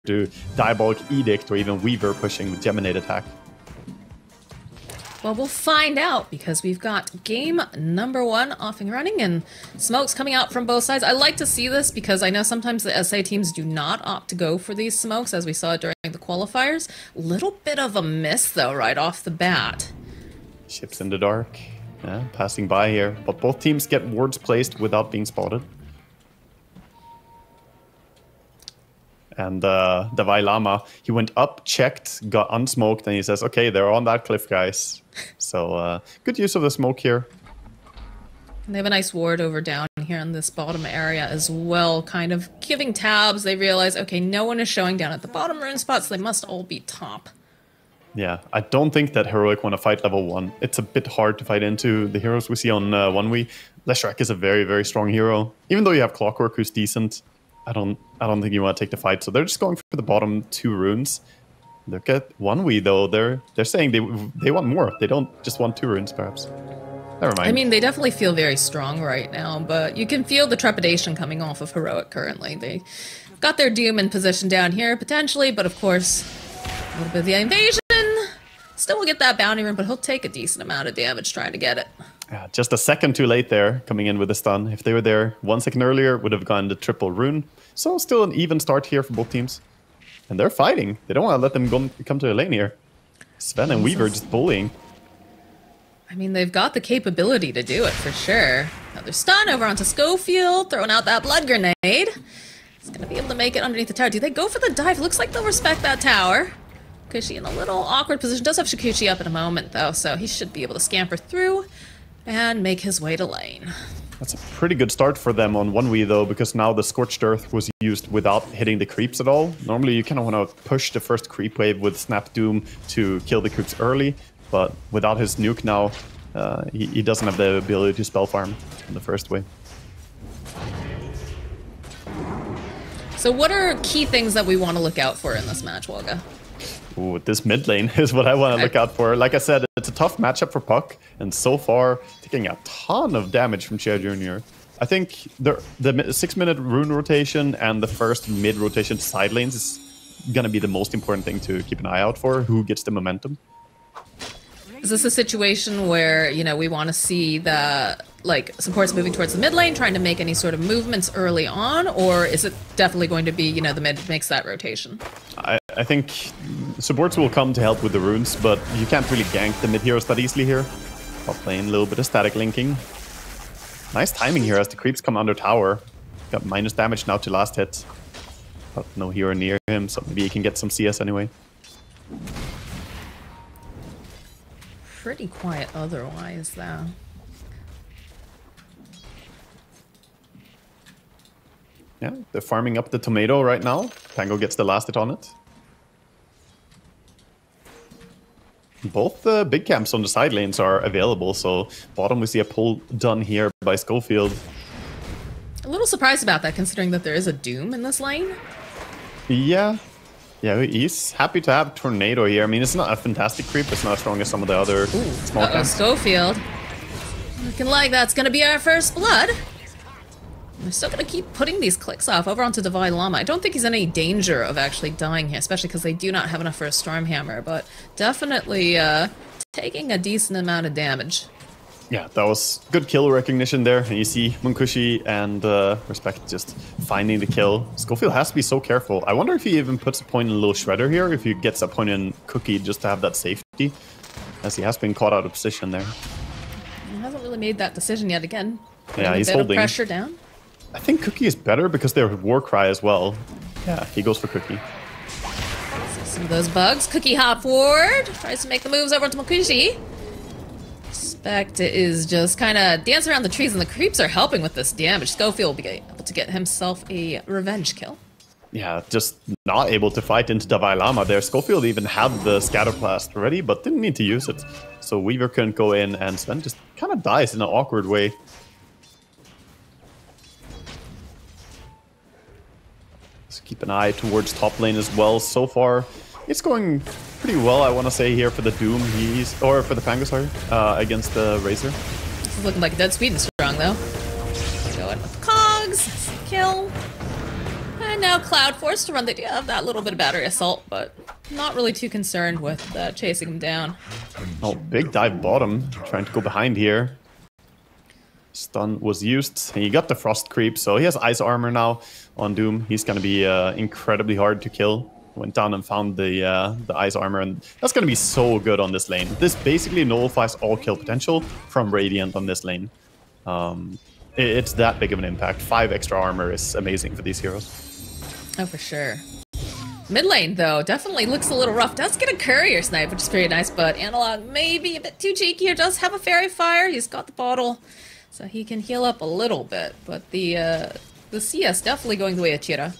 to Diabolic Edict or even Weaver pushing with Geminate attack. Well, we'll find out because we've got game number 1 off and running and smokes coming out from both sides. I like to see this because I know sometimes the SA teams do not opt to go for these smokes as we saw during the qualifiers. Little bit of a miss though right off the bat. Ships in the dark, yeah, passing by here, but both teams get wards placed without being spotted. And the Dalai Lama, he went up, checked, got unsmoked, and he says, okay, they're on that cliff, guys. So good use of the smoke here. And they have a nice ward over down here in this bottom area as well, kind of giving tabs. They realize, okay, no one is showing down at the bottom rune spots, so they must all be top. Yeah, I don't think that Heroic want to fight level 1. It's a bit hard to fight into the heroes we see on 1v. Leshrac is a very, very strong hero. Even though you have Clockwork, who's decent, I don't think you want to take the fight. So they're just going for the bottom 2 runes. Look at 1v though. They're saying they want more. They don't just want 2 runes, perhaps. Never mind. I mean, they definitely feel very strong right now, but you can feel the trepidation coming off of Heroic currently. They got their Doom in position down here potentially, but of course, a little bit of the invasion. Still will get that bounty rune, but he'll take a decent amount of damage trying to get it. Yeah, just a second too late there, coming in with the stun. If they were there 1 second earlier, would have gone the triple rune. So still an even start here for both teams. And they're fighting. They don't want to let them come to the lane here. Sven and Weaver just bullying. I mean, they've got the capability to do it for sure. Another stun over onto Schofield, throwing out that blood grenade. He's going to be able to make it underneath the tower. Do they go for the dive? Looks like they'll respect that tower. Kushi in a little awkward position. Does have Shukuchi up in a moment, though, so he should be able to scamper through and make his way to lane. That's a pretty good start for them on 1v, though, because now the Scorched Earth was used without hitting the creeps at all. Normally, you kind of want to push the first creep wave with Snap Doom to kill the creeps early, but without his nuke now, he doesn't have the ability to spell farm in the first wave. So what are key things that we want to look out for in this match, Wolga? Ooh, this mid lane is what I want to look out for. Like I said, it's a tough matchup for Puck, and so far, taking a ton of damage from Chia Jr. I think the 6-minute rune rotation and the first mid rotation to side lanes is going to be the most important thing to keep an eye out for. Who gets the momentum? Is this a situation where, you know, we want to see the, like, supports moving towards the mid lane, trying to make any sort of movements early on, or is it definitely going to be, you know, the mid makes that rotation? I think supports will come to help with the runes, but you can't really gank the mid heroes that easily here. Top lane, a little bit of static linking. Nice timing here as the creeps come under tower. Got minus damage now to last hit. But no hero near him, so maybe he can get some CS anyway. Pretty quiet otherwise, though. Yeah, they're farming up the tomato right now. Tango gets the last hit on it. Both the big camps on the side lanes are available, so bottom we see a pull done here by Schofield. A little surprised about that, considering that there is a Doom in this lane. Yeah, he's happy to have Tornado here. I mean, it's not a fantastic creep. It's not as strong as some of the other small camps. Schofield. Looking like that's going to be our first blood. They're still going to keep putting these clicks off over onto Dalai Lama. I don't think he's in any danger of actually dying here, especially because they do not have enough for a Stormhammer, but definitely taking a decent amount of damage. Yeah, that was good kill recognition there. And you see Munkushi and Respect just finding the kill. Schofield has to be so careful. I wonder if he even puts a point in a little Shredder here, if he gets a point in Cookie just to have that safety, as he has been caught out of position there. He hasn't really made that decision yet again. Yeah, he's holding. A bit of pressure down. I think Cookie is better because they're Warcry as well. Yeah, he goes for Cookie. Some of those bugs. Cookie hop forward. Tries to make the moves over to Munkushi. Respect is just kind of dancing around the trees, and the creeps are helping with this damage. Schofield will be able to get himself a revenge kill. Yeah, just not able to fight into Dalai Lama there. Schofield even had the Scatterblast ready, but didn't need to use it. So Weaver couldn't go in, and Sven just kind of dies in an awkward way. Let's keep an eye towards top lane as well. So far, it's going pretty well, I want to say, here for the Doom. Or for the Pango, sorry, against the Razor. This is looking like a dead Sweden strong, though. Go in with Cogs. Kill. And now Cloud Force to run. They do have that little bit of battery assault, but not really too concerned with chasing him down. Oh, big dive bottom. Trying to go behind here. Stun was used. He got the frost creep, so he has ice armor now on Doom. He's going to be incredibly hard to kill. Went down and found the ice armor, and that's going to be so good on this lane. This basically nullifies all kill potential from Radiant on this lane. It's that big of an impact. 5 extra armor is amazing for these heroes. Oh, for sure. Mid lane, though, definitely looks a little rough. Does get a courier snipe, which is pretty nice, but Analog maybe a bit too cheeky here. Does have a fairy fire. He's got the bottle, so he can heal up a little bit. But the CS definitely going the way of Chira.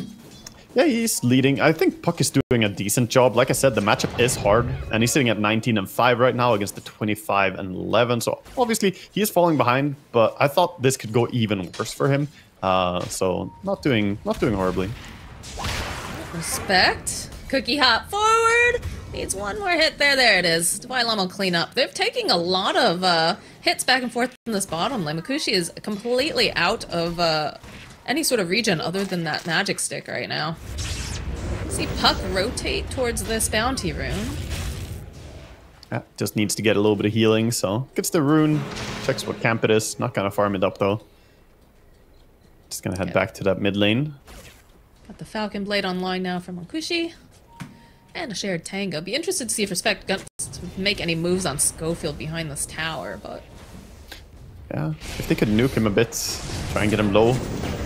Yeah, he's leading. I think Puck is doing a decent job. Like I said, the matchup is hard, and he's sitting at 19-5 right now against the 25-11. So obviously he is falling behind, but I thought this could go even worse for him. So not doing horribly. Respect. Cookie hop forward. Needs one more hit there. There it is. Dwylum will clean up. They're taking a lot of hits back and forth in this bottom lane. Makushi is completely out of any sort of region other than that magic stick right now. See Puck rotate towards this bounty rune. Yeah, just needs to get a little bit of healing, so gets the rune, checks what camp it is. Not gonna farm it up though. Just gonna head back to that mid lane. Got the Falcon Blade online now from Makushi. And a shared tango. Be interested to see if Respect gets to make any moves on Schofield behind this tower, but... Yeah, if they could nuke him a bit, try and get him low.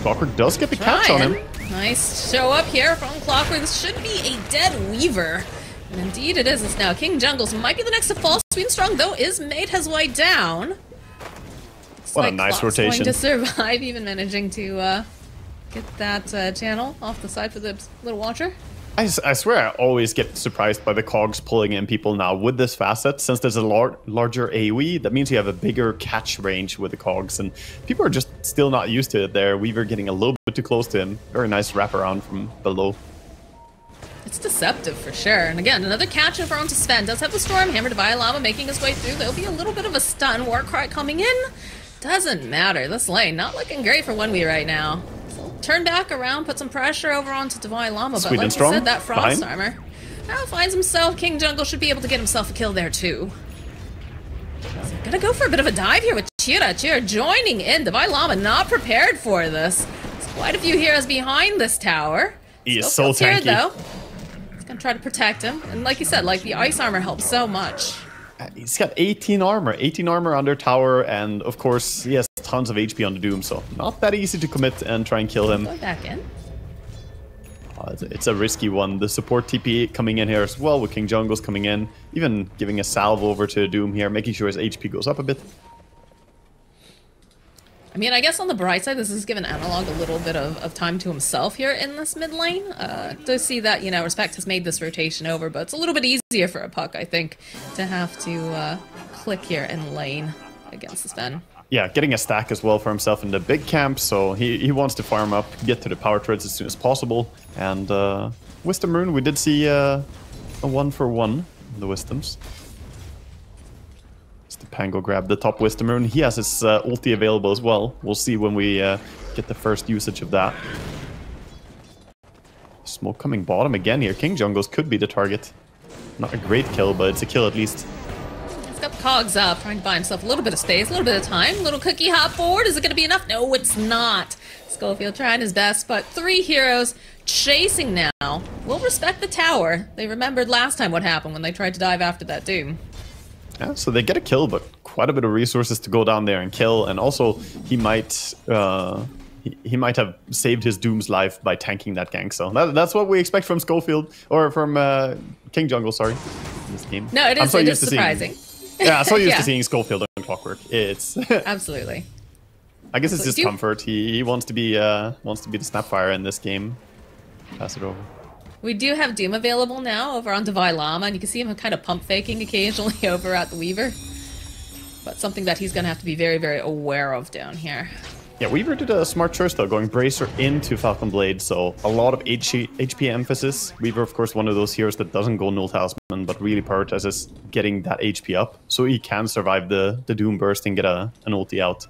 Clockwork does get the catch on him. Nice show up here from Clockwork. This should be a dead Weaver. And indeed it is. It's now King Jungles might be the next to fall. Sweet Strong, though, is made his way down. What a nice rotation. Going to survive, even managing to get that channel off the side for the little watcher. I swear I always get surprised by the cogs pulling in people now with this facet. Since there's a larger AoE, that means you have a bigger catch range with the cogs, and people are just still not used to it there. Weaver getting a little bit too close to him. Very nice wraparound from below. It's deceptive for sure. And again, another catch over onto Sven. Does have the Stormhammer to Violama making his way through. There'll be a little bit of a stun. Warcry coming in. Doesn't matter. This lane not looking great for 1v right now. Turn back around, put some pressure over onto Divine Llama, but like you said, that Frost armor now finds himself. King Jungle should be able to get himself a kill there too. So gonna go for a bit of a dive here with Chira. Chira joining in. Divine Llama not prepared for this. There's quite a few heroes behind this tower. He is so tanky. Though. He's gonna try to protect him, and like you said, like the ice armor helps so much. He's got 18 armor under tower, and of course he has tons of HP on the Doom, so not that easy to commit and try and kill him. Going back in. It's a risky one. The support TP coming in here as well, with King Jungles coming in, even giving a salve over to Doom here, making sure his HP goes up a bit. I mean, I guess on the bright side, this has given Analog a little bit of time to himself here in this mid lane. To see that, you know, Respect has made this rotation over, but it's a little bit easier for a Puck, I think, to have to click here in lane against the Sven. Yeah, getting a stack as well for himself in the big camp, so he wants to farm up, get to the power turrets as soon as possible. And Wisdom Rune, we did see a 1-for-1 in the Wisdoms. The Pango grab the top Wisdom Rune. He has his ulti available as well. We'll see when we get the first usage of that. Smoke coming bottom again here. King Jungles could be the target. Not a great kill, but it's a kill at least. He's got cogs up, trying to buy himself a little bit of space, a little bit of time. Little cookie hop forward. Is it going to be enough? No, it's not. Schofield trying his best, but 3 heroes chasing now. Will Respect the tower. They remembered last time what happened when they tried to dive after that Doom. Yeah, so they get a kill, but quite a bit of resources to go down there and kill. And also, he might have saved his Doom's life by tanking that gank. So that's what we expect from Schofield, or from King Jungle, sorry, in this game. No, it is surprising. I'm so used to seeing Schofield on Clockwork. It's absolutely. I guess it's just comfort. He wants to be the Snapfire in this game. Pass it over. We do have Doom available now over on Divine Llama, and you can see him kind of pump faking occasionally over at the Weaver. But something that he's going to have to be very, very aware of down here. Yeah, Weaver did a smart choice though, going Bracer into Falcon Blade, so a lot of HP emphasis. Weaver, of course, one of those heroes that doesn't go Null Talisman, but really prioritizes getting that HP up, so he can survive the Doom Burst and get an ulti out.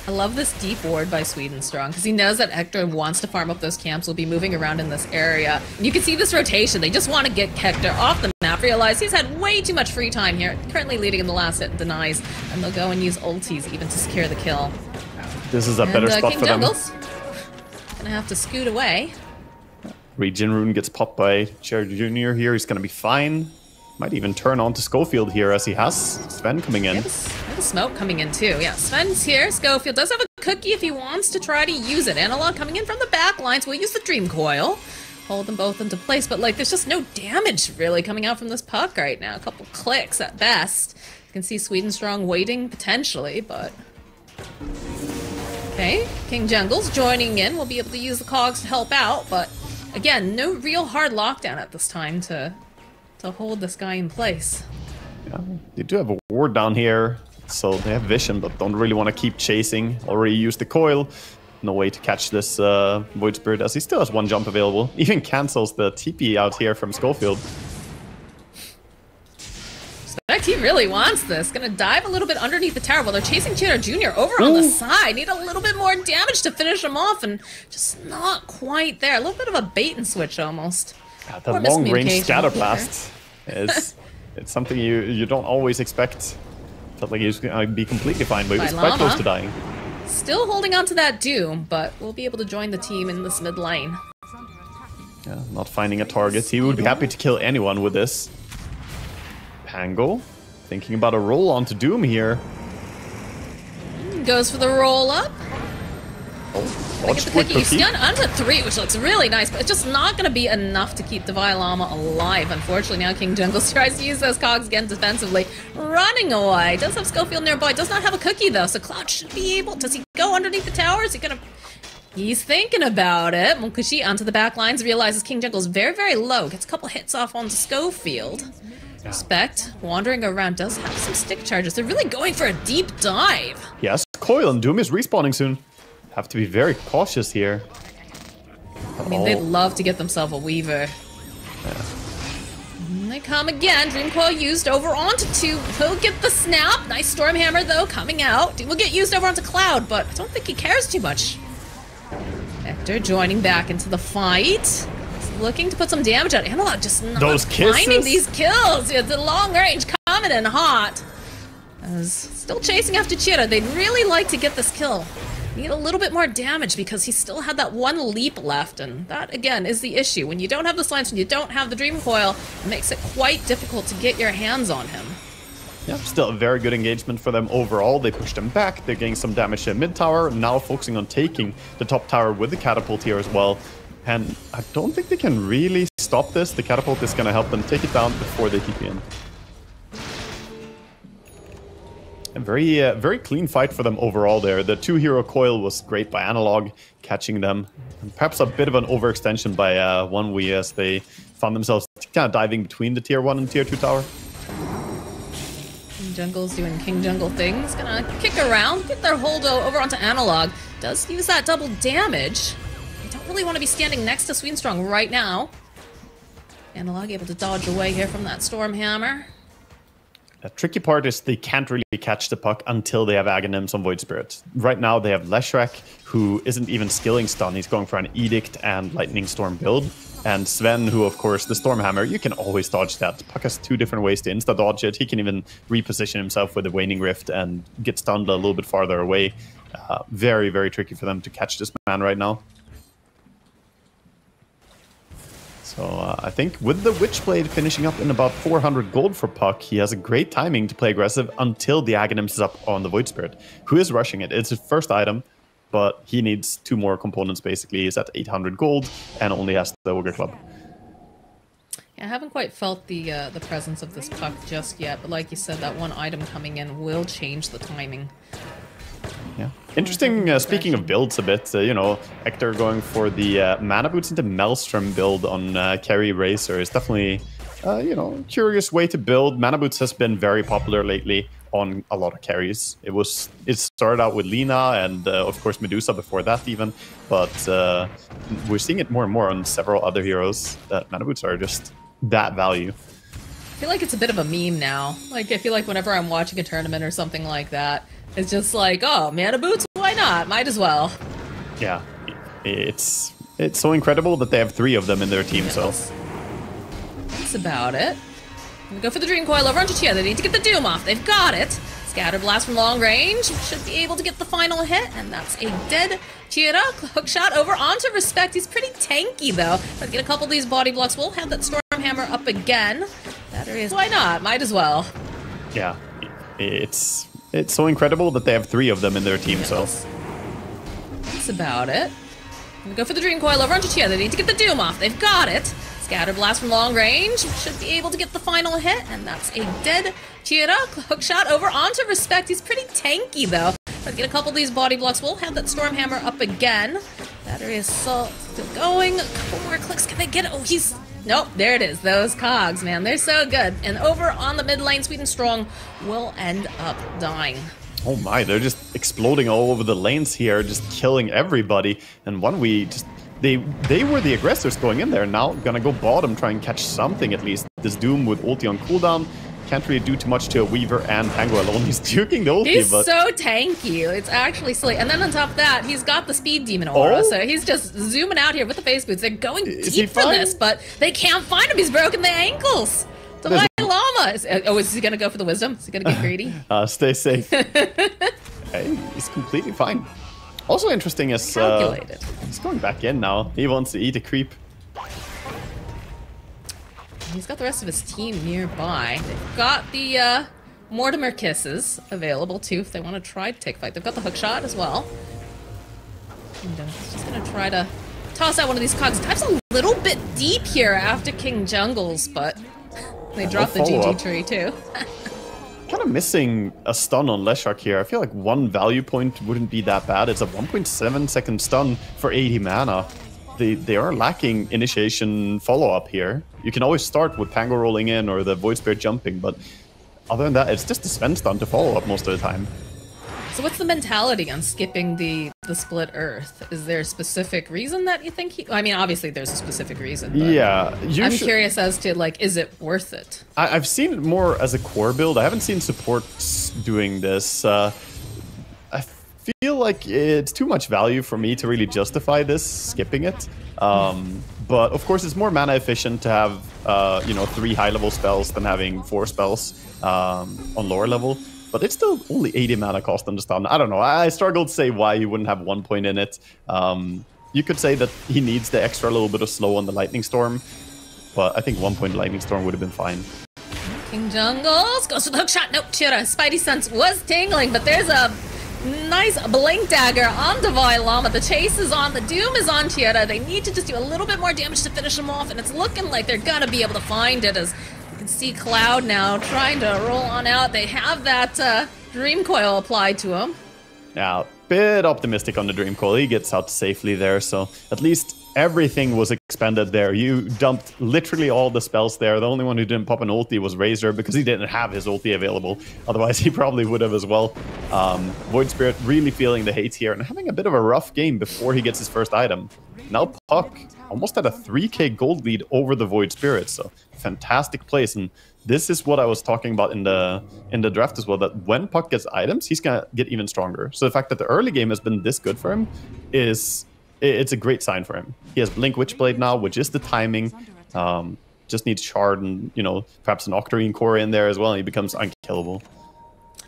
I love this deep ward by Swedenstrong, because he knows that Hector wants to farm up those camps, will be moving around in this area. And you can see this rotation. They just want to get Hector off the map, realize he's had way too much free time here, currently leading in the last hit and denies, and they'll go and use ultis even to secure the kill. This is a better spot King for Jungle's gonna have to scoot away. Regen Rune gets popped by Cherry Jr. here. He's going to be fine. Might even turn on to Schofield here as he has Sven coming in. We have a smoke coming in too. Yeah, Sven's here. Schofield does have a cookie if he wants to try to use it. Analog coming in from the back lines. We'll use the Dream Coil. Hold them both into place, but like there's just no damage really coming out from this puck right now. A couple clicks at best. You can see Swedenstrong waiting potentially, but... Okay, King Jungle's joining in. We'll be able to use the cogs to help out, but again, no real hard lockdown at this time to hold this guy in place. Yeah, they do have a ward down here, so they have vision, but don't really want to keep chasing. Already used the coil. No way to catch this Void Spirit, as he still has one jump available. Even cancels the TP out here from Schofield. Respect, he really wants this. Gonna dive a little bit underneath the tower while they're chasing Cheetah Jr. over on the side. Need a little bit more damage to finish him off, and just not quite there. A little bit of a bait and switch almost. Yeah, the long-range scatter blast is it's something you don't always expect. Felt like he was gonna be completely fine, but he was quite close to dying. Still holding on to that Doom, but we'll be able to join the team in this mid lane. Yeah, not finding a target. He would be happy to kill anyone with this. Pango, thinking about a roll onto Doom here. Goes for the roll up. Get the cookie. Stun onto 3, which looks really nice, but it's just not going to be enough to keep Divine Llama alive. Unfortunately, now King Jungle tries to use those cogs again defensively. Running away. Does have Schofield nearby. Does not have a cookie, though, so Cloud should be able... Does he go underneath the tower? Is he going to... He's thinking about it. Munkushi onto the back lines, realizes King Jungle's very, very low. Gets a couple hits off onto Schofield. Respect, wandering around, does have some stick charges. They're really going for a deep dive. Yes, Coil and Doom is respawning soon. Have to be very cautious here. I mean, they'd love to get themselves a Weaver. Yeah. And they come again. Dream Coil used over onto 2. He'll get the snap. Nice Stormhammer, though, coming out. Will get used over onto Cloud, but I don't think he cares too much. Hector joining back into the fight. Looking to put some damage on Analog, just not finding these kills. It's a long range coming in hot. Still chasing after Cheetah. They'd really like to get this kill. Need a little bit more damage because he still had that one leap left, and that again is the issue. When you don't have the slants, when you don't have the Dream Coil, it makes it quite difficult to get your hands on him. Yeah, still a very good engagement for them overall. They pushed him back. They're getting some damage to mid tower. Now focusing on taking the top tower with the catapult here as well. And I don't think they can really stop this. The catapult is going to help them take it down before they TP in. A very clean fight for them overall there. The 2-hero coil was great by Analog, catching them. And perhaps a bit of an overextension by 1W as they found themselves kind of diving between the tier 1 and tier 2 tower. King Jungle's doing King Jungle things. Gonna kick around, get their hold over onto Analog. Does use that double damage. Don't really want to be standing next to Swedenstrong right now. Analog able to dodge away here from that Stormhammer. The tricky part is they can't really catch the puck until they have Aghanims on Void Spirit. Right now they have Leshrac, who isn't even skilling stun. He's going for an Edict and Lightning Storm build. And Sven, who of course, the Stormhammer, you can always dodge that. The puck has 2 different ways to insta-dodge it. He can even reposition himself with the Waning Rift and get stunned a little bit farther away. Very, very tricky for them to catch this man right now. So I think with the Witchblade finishing up in about 400 gold for Puck, he has a great timing to play aggressive until the Aghanims is up on the Void Spirit, who is rushing it. It's his first item, but he needs 2 more components basically. He's at 800 gold and only has the Ogre Club. Yeah, I haven't quite felt the presence of this Puck just yet, but like you said, that one item coming in will change the timing. Yeah. Interesting, speaking of builds a bit, you know, Hector going for the Mana Boots into Maelstrom build on Carry Racer is definitely, you know, curious way to build. Mana Boots has been very popular lately on a lot of carries. It started out with Lina and, of course, Medusa before that even, but we're seeing it more and more on several other heroes that Mana Boots are just that value. I feel like it's a bit of a meme now. Like, I feel like whenever I'm watching a tournament or something like that, it's just like, oh, Mana Boots, why why not? Might as well. Yeah, it's so incredible that they have 3 of them in their team. So that's about it. We go for the Dream Coil over onto Chia. They need to get the Doom off. They've got it. Scatter Blast from long range. Should be able to get the final hit, and that's a dead Chia. Hook shot over onto Respect. He's pretty tanky, though. Let's get a couple of these body blocks. We'll have that Storm Hammer up again. Battery is... Why not? Might as well. Yeah, it's so incredible that they have 3 of them in their team. So that's about it. We go for the Dream Coil over onto Chia. They need to get the Doom off. They've got it. Scatter Blast from long range. Should be able to get the final hit, and that's a dead Chia. Hook shot over onto Respect. He's pretty tanky, though. Let's get a couple of these body blocks. We'll have that Storm Hammer up again. Battery is still going. A couple more clicks. Can they get it? Oh, he's... Nope, there it is. Those cogs, man. They're so good. And over on the mid lane, Sweet and Strong will end up dying. oh my, they're just exploding all over the lanes here, just killing everybody. And OneWe just... They were the aggressors going in there. Now gonna go bottom, try and catch something at least. This Doom with ulti on cooldown. Can't really do too much to a Weaver and Tango alone. He's juking the ulti, he's but... so tanky. It's actually silly. And then on top of that, he's got the Speed Demon aura. So he's just zooming out here with the face boots. They're going deep for this, but they can't find him. He's broken the ankles. Dalai Lama. Is he going to go for the Wisdom? Is he going to get greedy? Stay safe. Hey, he's completely fine. Also interesting is... Calculated. He's going back in now. He wants to eat a creep. He's got the rest of his team nearby. They've got the Mortimer Kisses available too if they want to try to take fight. They've got the hook shot as well. And he's just going to try to toss out one of these cogs. Dives a little bit deep here after King Jungles, but they dropped the GG tree too. Kind of missing a stun on Leshrac here. I feel like one value point wouldn't be that bad. It's a 1.7 second stun for 80 mana. They are lacking initiation follow-up here. You can always start with Tango rolling in or the Void Spirit jumping, but other than that, it's just the Sven stun to follow up most of the time. So what's the mentality on skipping the split Earth? Is there a specific reason that you think he... I mean, obviously there's a specific reason, but yeah, I'm curious as to, like, is it worth it? I've seen it more as a core build. I haven't seen supports doing this. I feel like it's too much value for me to really justify this, skipping it. But of course, it's more mana efficient to have, you know, 3 high-level spells than having 4 spells on lower level. But it's still only 80 mana cost on the stun. I don't know. I struggle to say why you wouldn't have 1 point in it. You could say that he needs the extra little bit of slow on the Lightning Storm. But I think 1 point Lightning Storm would have been fine. King Jungles goes for the hook shot. Nope, Chira. Spidey sense was tingling, but there's a nice blink dagger on Dalai Lama. The chase is on. The Doom is on Tierra. They need to just do a little bit more damage to finish him off, and it's looking like they're gonna be able to find it, as you can see Cloud now trying to roll on out. They have that Dream Coil applied to him. Now, bit optimistic on the Dream Coil. He gets out safely there, so at least everything was expended there. You dumped literally all the spells there. The only one who didn't pop an ulti was Razor because he didn't have his ulti available. Otherwise, he probably would have as well. Void Spirit really feeling the hate here and having a bit of a rough game before he gets his first item. Now Puck almost had a 3k gold lead over the Void Spirit, so fantastic place. And this is what I was talking about in the draft as well, that when Puck gets items, he's gonna get even stronger. So the fact that the early game has been this good for him it's a great sign for him. He has Blink Witchblade now, which is the timing. Just needs Shard and, you know, perhaps an Octarine Core in there as well, and he becomes unkillable.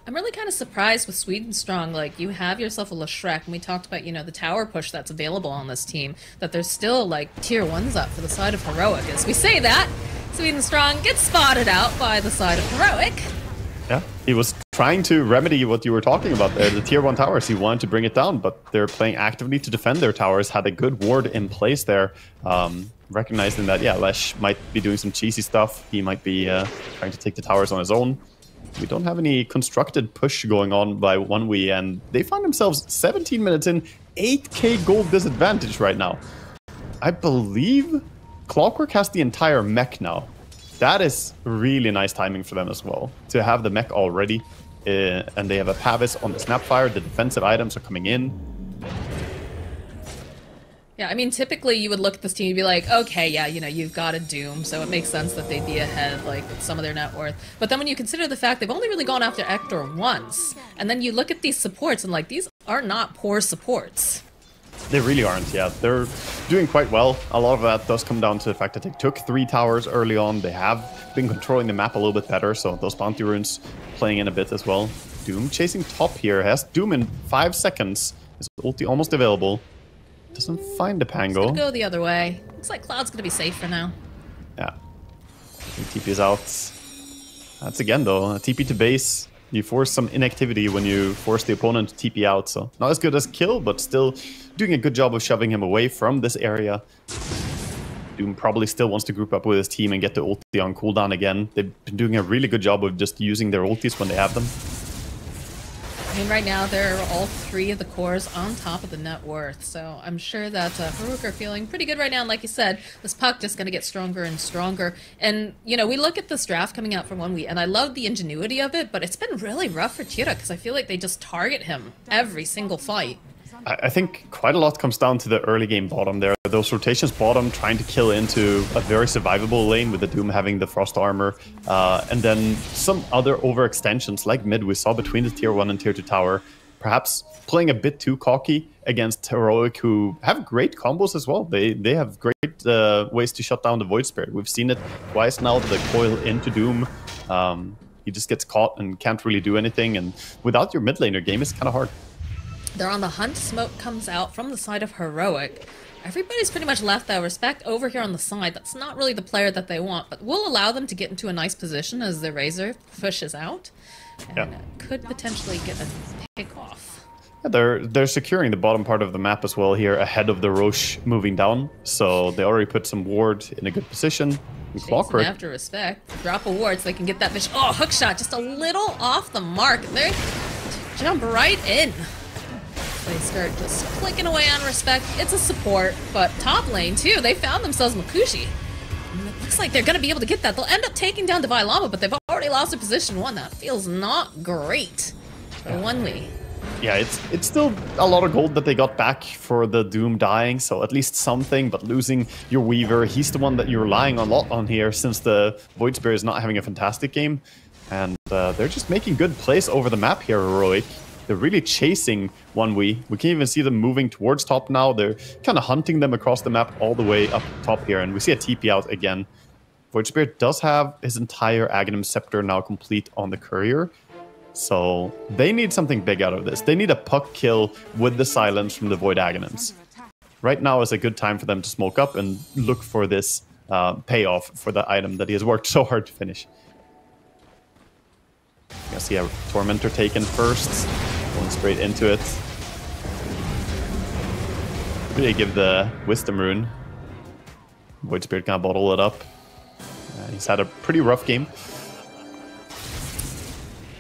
I'm really kind of surprised with Sweet and Strong. Like, you have yourself a Leshrac, and we talked about, you know, the tower push that's available on this team, that there's still, like, tier 1s up for the side of Heroic. As we say that, Sweet and Strong gets spotted out by the side of Heroic. Yeah, he was trying to remedy what you were talking about there, the tier 1 towers. He wanted to bring it down, but they're playing actively to defend their towers, had a good ward in place there, recognizing that, yeah, Lesh might be doing some cheesy stuff. He might be trying to take the towers on his own. We don't have any constructed push going on by OneWe, and they find themselves 17 minutes in, 8k gold disadvantage right now. I believe Clockwork has the entire mech now. That is really nice timing for them as well, to have the mech already, and they have a Pavis on the Snapfire. The defensive items are coming in. Yeah, I mean, typically you would look at this team and be like, okay, yeah, you know, you've got a Doom, so it makes sense that they'd be ahead, like, with some of their net worth. But then when you consider the fact they've only really gone after Ector once, and then you look at these supports and, like, these are not poor supports. They really aren't, yeah. They're doing quite well. A lot of that does come down to the fact that they took 3 towers early on. They have been controlling the map a little bit better, so those bounty runes playing in a bit as well. Doom chasing top here. Has Doom in 5 seconds. His ulti almost available. Doesn't find the Pango. Go the other way. Looks like Cloud's gonna be safe for now. Yeah. TP is out. That's again though, a TP to base. You force some inactivity when you force the opponent to TP out, so not as good as kill, but still doing a good job of shoving him away from this area. Doom probably still wants to group up with his team and get the ulti on cooldown again. They've been doing a really good job of just using their ultis when they have them. I mean, right now, they're all 3 of the cores on top of the net worth, so I'm sure that Heroic are feeling pretty good right now, and like you said, this puck just gonna get stronger and stronger, and, you know, we look at this draft coming out for 1 week, and I love the ingenuity of it, but it's been really rough for Tira, because I feel like they just target him every single fight. I think quite a lot comes down to the early game bottom there. Those rotations bottom trying to kill into a very survivable lane with the Doom having the Frost armor. And then some other overextensions like mid we saw between the tier 1 and tier 2 tower. Perhaps playing a bit too cocky against Heroic, who have great combos as well. They have great ways to shut down the Void Spirit. We've seen it twice now, the coil into Doom. He just gets caught and can't really do anything. And without your mid laner, game is kind of hard. They're on the hunt. Smoke comes out from the side of Heroic. Everybody's pretty much left, though. Respect over here on the side. That's not really the player that they want, but will allow them to get into a nice position as the Razor pushes out. And could potentially get a pick off. Yeah, they're securing the bottom part of the map as well here ahead of the Roche moving down. So they already put some ward in a good position. And Clockwork. After Respect. Drop a ward so they can get that vision. Oh, hook shot just a little off the mark. They jump right in. They start just clicking away on Respect. It's a support, but top lane too. They found themselves Makushi. And it looks like they're going to be able to get that. They'll end up taking down Divine Llama, but they've already lost their position 1. That feels not great for 1v. Yeah, it's still a lot of gold that they got back for the Doom dying, so at least something, but losing your Weaver, he's the one that you're relying a lot on here since the Void Spirit is not having a fantastic game. And they're just making good plays over the map here, Heroic. They're really chasing 1v. We can even see them moving towards top now. They're kind of hunting them across the map all the way up top here. And we see a TP out again. Void Spirit does have his entire Aghanim Scepter now complete on the Courier. So they need something big out of this. They need a puck kill with the silence from the Void Aghanims. Right now is a good time for them to smoke up and look for this payoff for the item that he has worked so hard to finish. You can see a Tormentor taken first. Going straight into it. Really give the Wisdom Rune. Void Spirit can bottle it up. He's had a pretty rough game.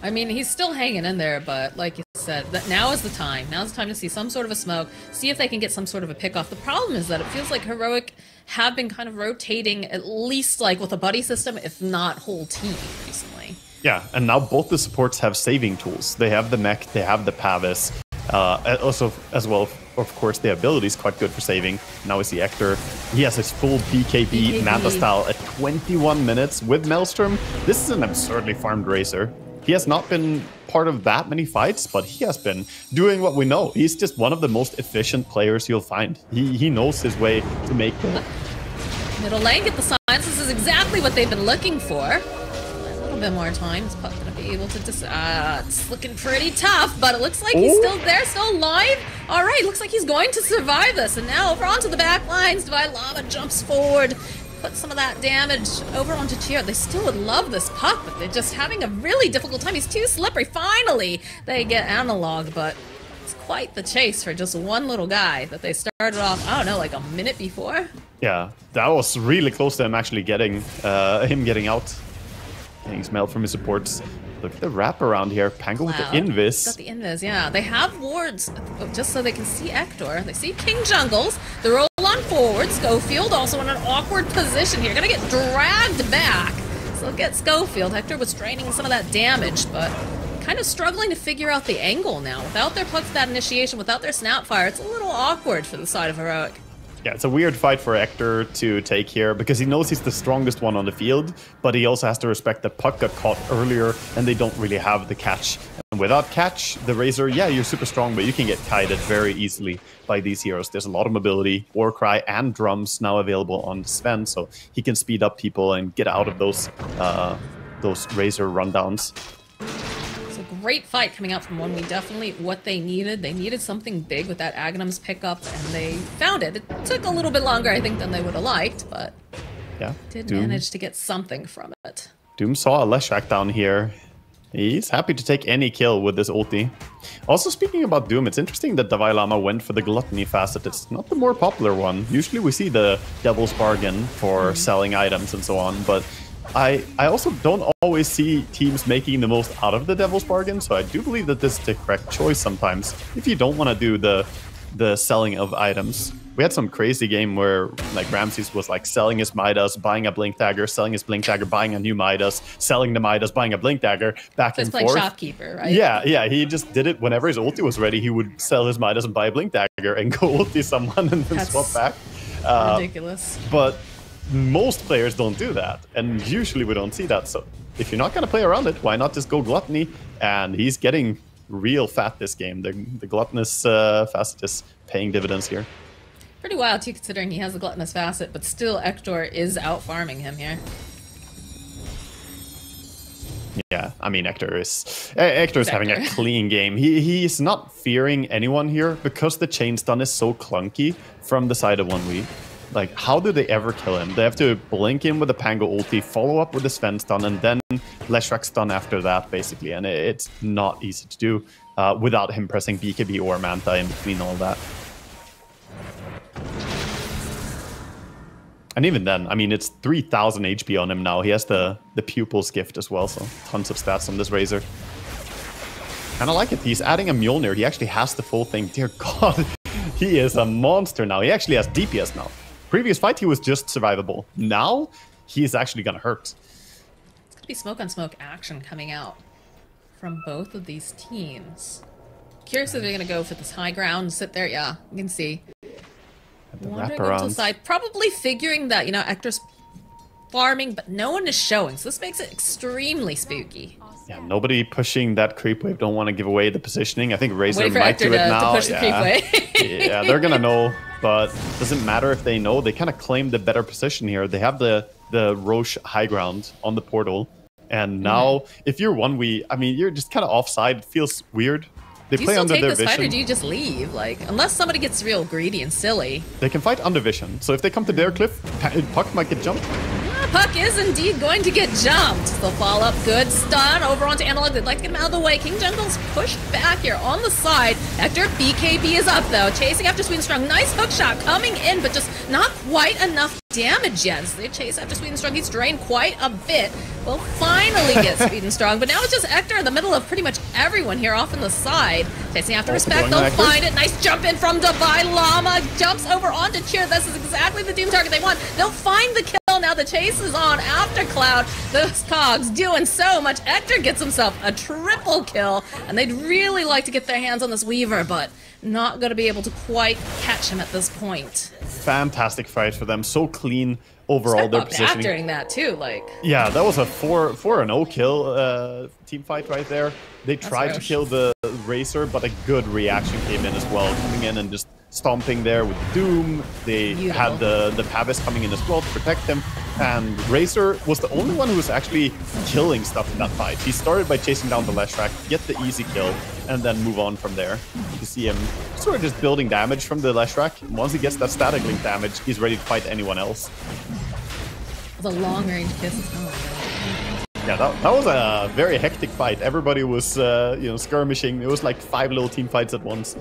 I mean, he's still hanging in there, but like you said, that now is the time. Now's the time to see some sort of a smoke, see if they can get some sort of a pick off. The problem is that it feels like Heroic have been kind of rotating at least like with a buddy system, if not whole team recently. Yeah, and now both the supports have saving tools. They have the mech, they have the Pavis. Also, as well, of course, the ability is quite good for saving. Now we see Ector. He has his full BKB Manta style at 21 minutes with Maelstrom. This is an absurdly farmed Razor. He has not been part of that many fights, but he has been doing what we know. He's just one of the most efficient players you'll find. He knows his way to make gold. Middle lane, get the signs. This is exactly what they've been looking for. A bit more time. Is Puck gonna be able to it's looking pretty tough, but it looks like he's still there, still alive. All right, looks like he's going to survive this. And now over onto the back lines, Divine Llama jumps forward, puts some of that damage over onto Tira. They still would love this Puck, but they're just having a really difficult time. He's too slippery. Finally, they get Analog, but it's quite the chase for just one little guy that they started off, I don't know, like a minute before. Yeah, that was really close to him actually getting out. Getting smelled from his supports. Look at the wrap around here. Pango with the Invis. Got the Invis, yeah. They have wards just so they can see Ector. They see King Jungles. They roll on forward. Schofield also in an awkward position here. Gonna get dragged back. So look at Schofield. Hector was draining some of that damage, but kind of struggling to figure out the angle now. Without their puck to that initiation, without their Snapfire, it's a little awkward for the side of Heroic. Yeah, it's a weird fight for Hector to take here because he knows he's the strongest one on the field, but he also has to respect that Puck got caught earlier and they don't really have the catch. And without catch, the Razor, yeah, you're super strong, but you can get kited very easily by these heroes. There's a lot of mobility, Warcry and Drums now available on Sven, so he can speed up people and get out of those Razor rundowns. Great fight coming out from 1W. Definitely what they needed. They needed something big with that Aghanim's pickup, and they found it. It took a little bit longer, I think, than they would have liked, but yeah, did manage to get something from it. Doom saw a Leshrac down here. He's happy to take any kill with this ulti. Also, speaking about Doom, it's interesting that Dalai Lama went for the Gluttony facet. It's not the more popular one. Usually we see the Devil's Bargain for selling items and so on, but I also don't always see teams making the most out of the Devil's Bargain, so I do believe that this is the correct choice sometimes, if you don't want to do the selling of items. We had some crazy game where like Ramses was like selling his Midas, buying a Blink Dagger, selling his Blink Dagger, buying a new Midas, selling the Midas, buying a Blink Dagger, back and forth. Playing shopkeeper, right? Yeah, he just did it whenever his ulti was ready. He would sell his Midas and buy a Blink Dagger and go ulti someone and then swap back. Ridiculous. But most players don't do that, and usually we don't see that. So if you're not going to play around it, why not just go Gluttony? And he's getting real fat this game. The Gluttonous facet is paying dividends here. Pretty wild too, considering he has the Gluttonous facet, but still Hector is out farming him here. Yeah, I mean, Hector is having a clean game. He's not fearing anyone here because the chain stun is so clunky from the side of 1W. Like, how do they ever kill him? They have to blink in with the Pango ulti, follow up with the Sven stun, and then Leshrac stun after that, basically. And it's not easy to do without him pressing BKB or Manta in between all that. And even then, I mean, it's 3,000 HP on him now. He has the Pupil's Gift as well, so tons of stats on this Razor. And I like it. He's adding a Mjolnir. He actually has the full thing. Dear God, he is a monster now. He actually has DPS now. Previous fight, he was just survivable. Now, he is actually gonna hurt. It's gonna be smoke on smoke action coming out from both of these teams. Curious if they're gonna go for this high ground, sit there. Yeah, you can see. Wandering into the side, probably figuring that, you know, Hector's farming, but no one is showing, so this makes it extremely spooky. Yeah, nobody pushing that creep wave. Don't want to give away the positioning. I think Razor might do it now. To push the creep wave. Yeah, they're gonna know, but doesn't matter if they know. They kind of claim the better position here. They have the Roche high ground on the portal, and now if you're 1W, I mean, you're just kind of offside. It feels weird. They play under their vision. Do you still take this fight, or do you just leave? Like, unless somebody gets real greedy and silly. They can fight under vision. So if they come to their cliff, Puck might get jumped. Yeah, Puck is indeed going to get jumped. They'll fall up. Good stun over onto Analog. They'd like to get him out of the way. King Jungle's pushed back here on the side. Hector, BKB is up, though. Chasing after Sweet and Strong. Nice hook shot coming in, but just not quite enough damage yet. So they chase after Sweet and Strong. He's drained quite a bit. Will finally get Sweet and Strong, but now it's just Hector in the middle of pretty much everyone here off on the side. Chasing after Respect, they'll find it. Nice jump in from Dalai Lama. Jumps over onto Cheer. This is exactly the Doom target they want. They'll find the kill. Now the chase is on after Cloud. Those cogs doing so much. Hector gets himself a triple kill, and they'd really like to get their hands on this Weaver, but not going to be able to quite catch him at this point. Fantastic fight for them. So clean overall, their positioning. During that too, like, yeah, that was a 4-0 kill team fight right there. They tried to kill the Razor, but a good reaction came in as well, coming in and just stomping there with Doom. They had the Pavis coming in as well to protect him, and Razor was the only one who was actually killing stuff in that fight. He started by chasing down the Leshrac, get the easy kill, and then move on from there. You can see him sort of just building damage from the Leshrac. Once he gets that static link damage, he's ready to fight anyone else. The long range kisses. Oh, yeah, that was a very hectic fight. Everybody was, you know, skirmishing. It was like 5 little team fights at once.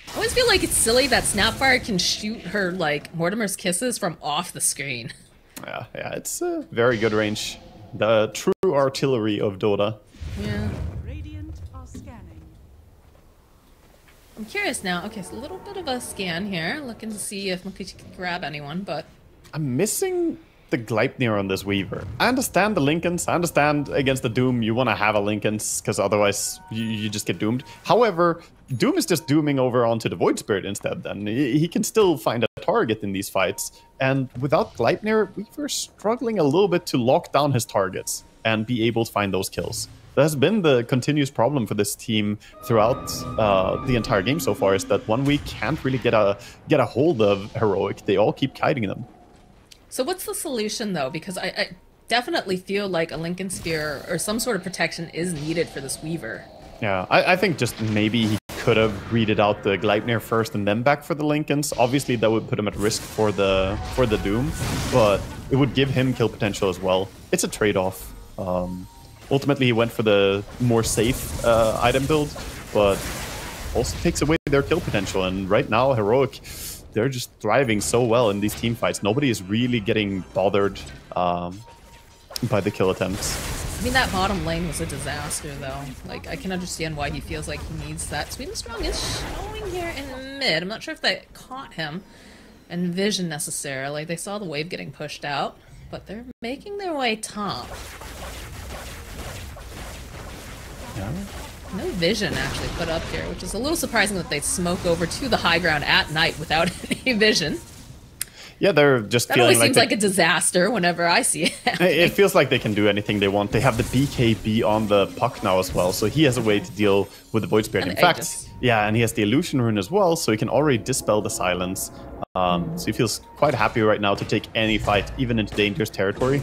I always feel like it's silly that Snapfire can shoot her, like, Mortimer's kisses from off the screen. Yeah, it's a very good range. The true artillery of Dota. Yeah. Radiant are scanning. I'm curious now. Okay, so a little bit of a scan here. Looking to see if Makuchi can grab anyone, but I'm missing the Gleipnir on this Weaver. I understand the Lincolns. I understand against the Doom you want to have a Lincolns because otherwise you just get doomed. However, Doom is just dooming over onto the Void Spirit instead then. He can still find a target in these fights. And without Gleipnir, Weaver's struggling a little bit to lock down his targets and be able to find those kills. That has been the continuous problem for this team throughout the entire game so far, is that 1W can't really get a hold of Heroic. They all keep kiting them. So what's the solution, though? Because I definitely feel like a Lincoln Sphere or some sort of protection is needed for this Weaver. Yeah, I think just maybe he could have greeted out the Gleipnir first and then back for the Lincolns. Obviously, that would put him at risk for the Doom, but it would give him kill potential as well. It's a trade-off. Ultimately, he went for the more safe item build, but also takes away their kill potential. And right now, Heroic, they're just thriving so well in these team fights. Nobody is really getting bothered by the kill attempts. I mean, that bottom lane was a disaster, though. Like, I can understand why he feels like he needs that. Sweden Strong is showing here in mid. I'm not sure if that caught him in vision necessarily. They saw the wave getting pushed out, but they're making their way top. Yeah. No vision actually put up here, which is a little surprising that they smoke over to the high ground at night without any vision. Yeah, they're just that feeling always seems like a disaster whenever I see it. It feels like they can do anything they want. They have the BKB on the Puck now as well, so he has a way to deal with the Void Spirit. In fact, yeah, and he has the Illusion Rune as well, so he can already dispel the silence. So he feels quite happy right now to take any fight, even into dangerous territory.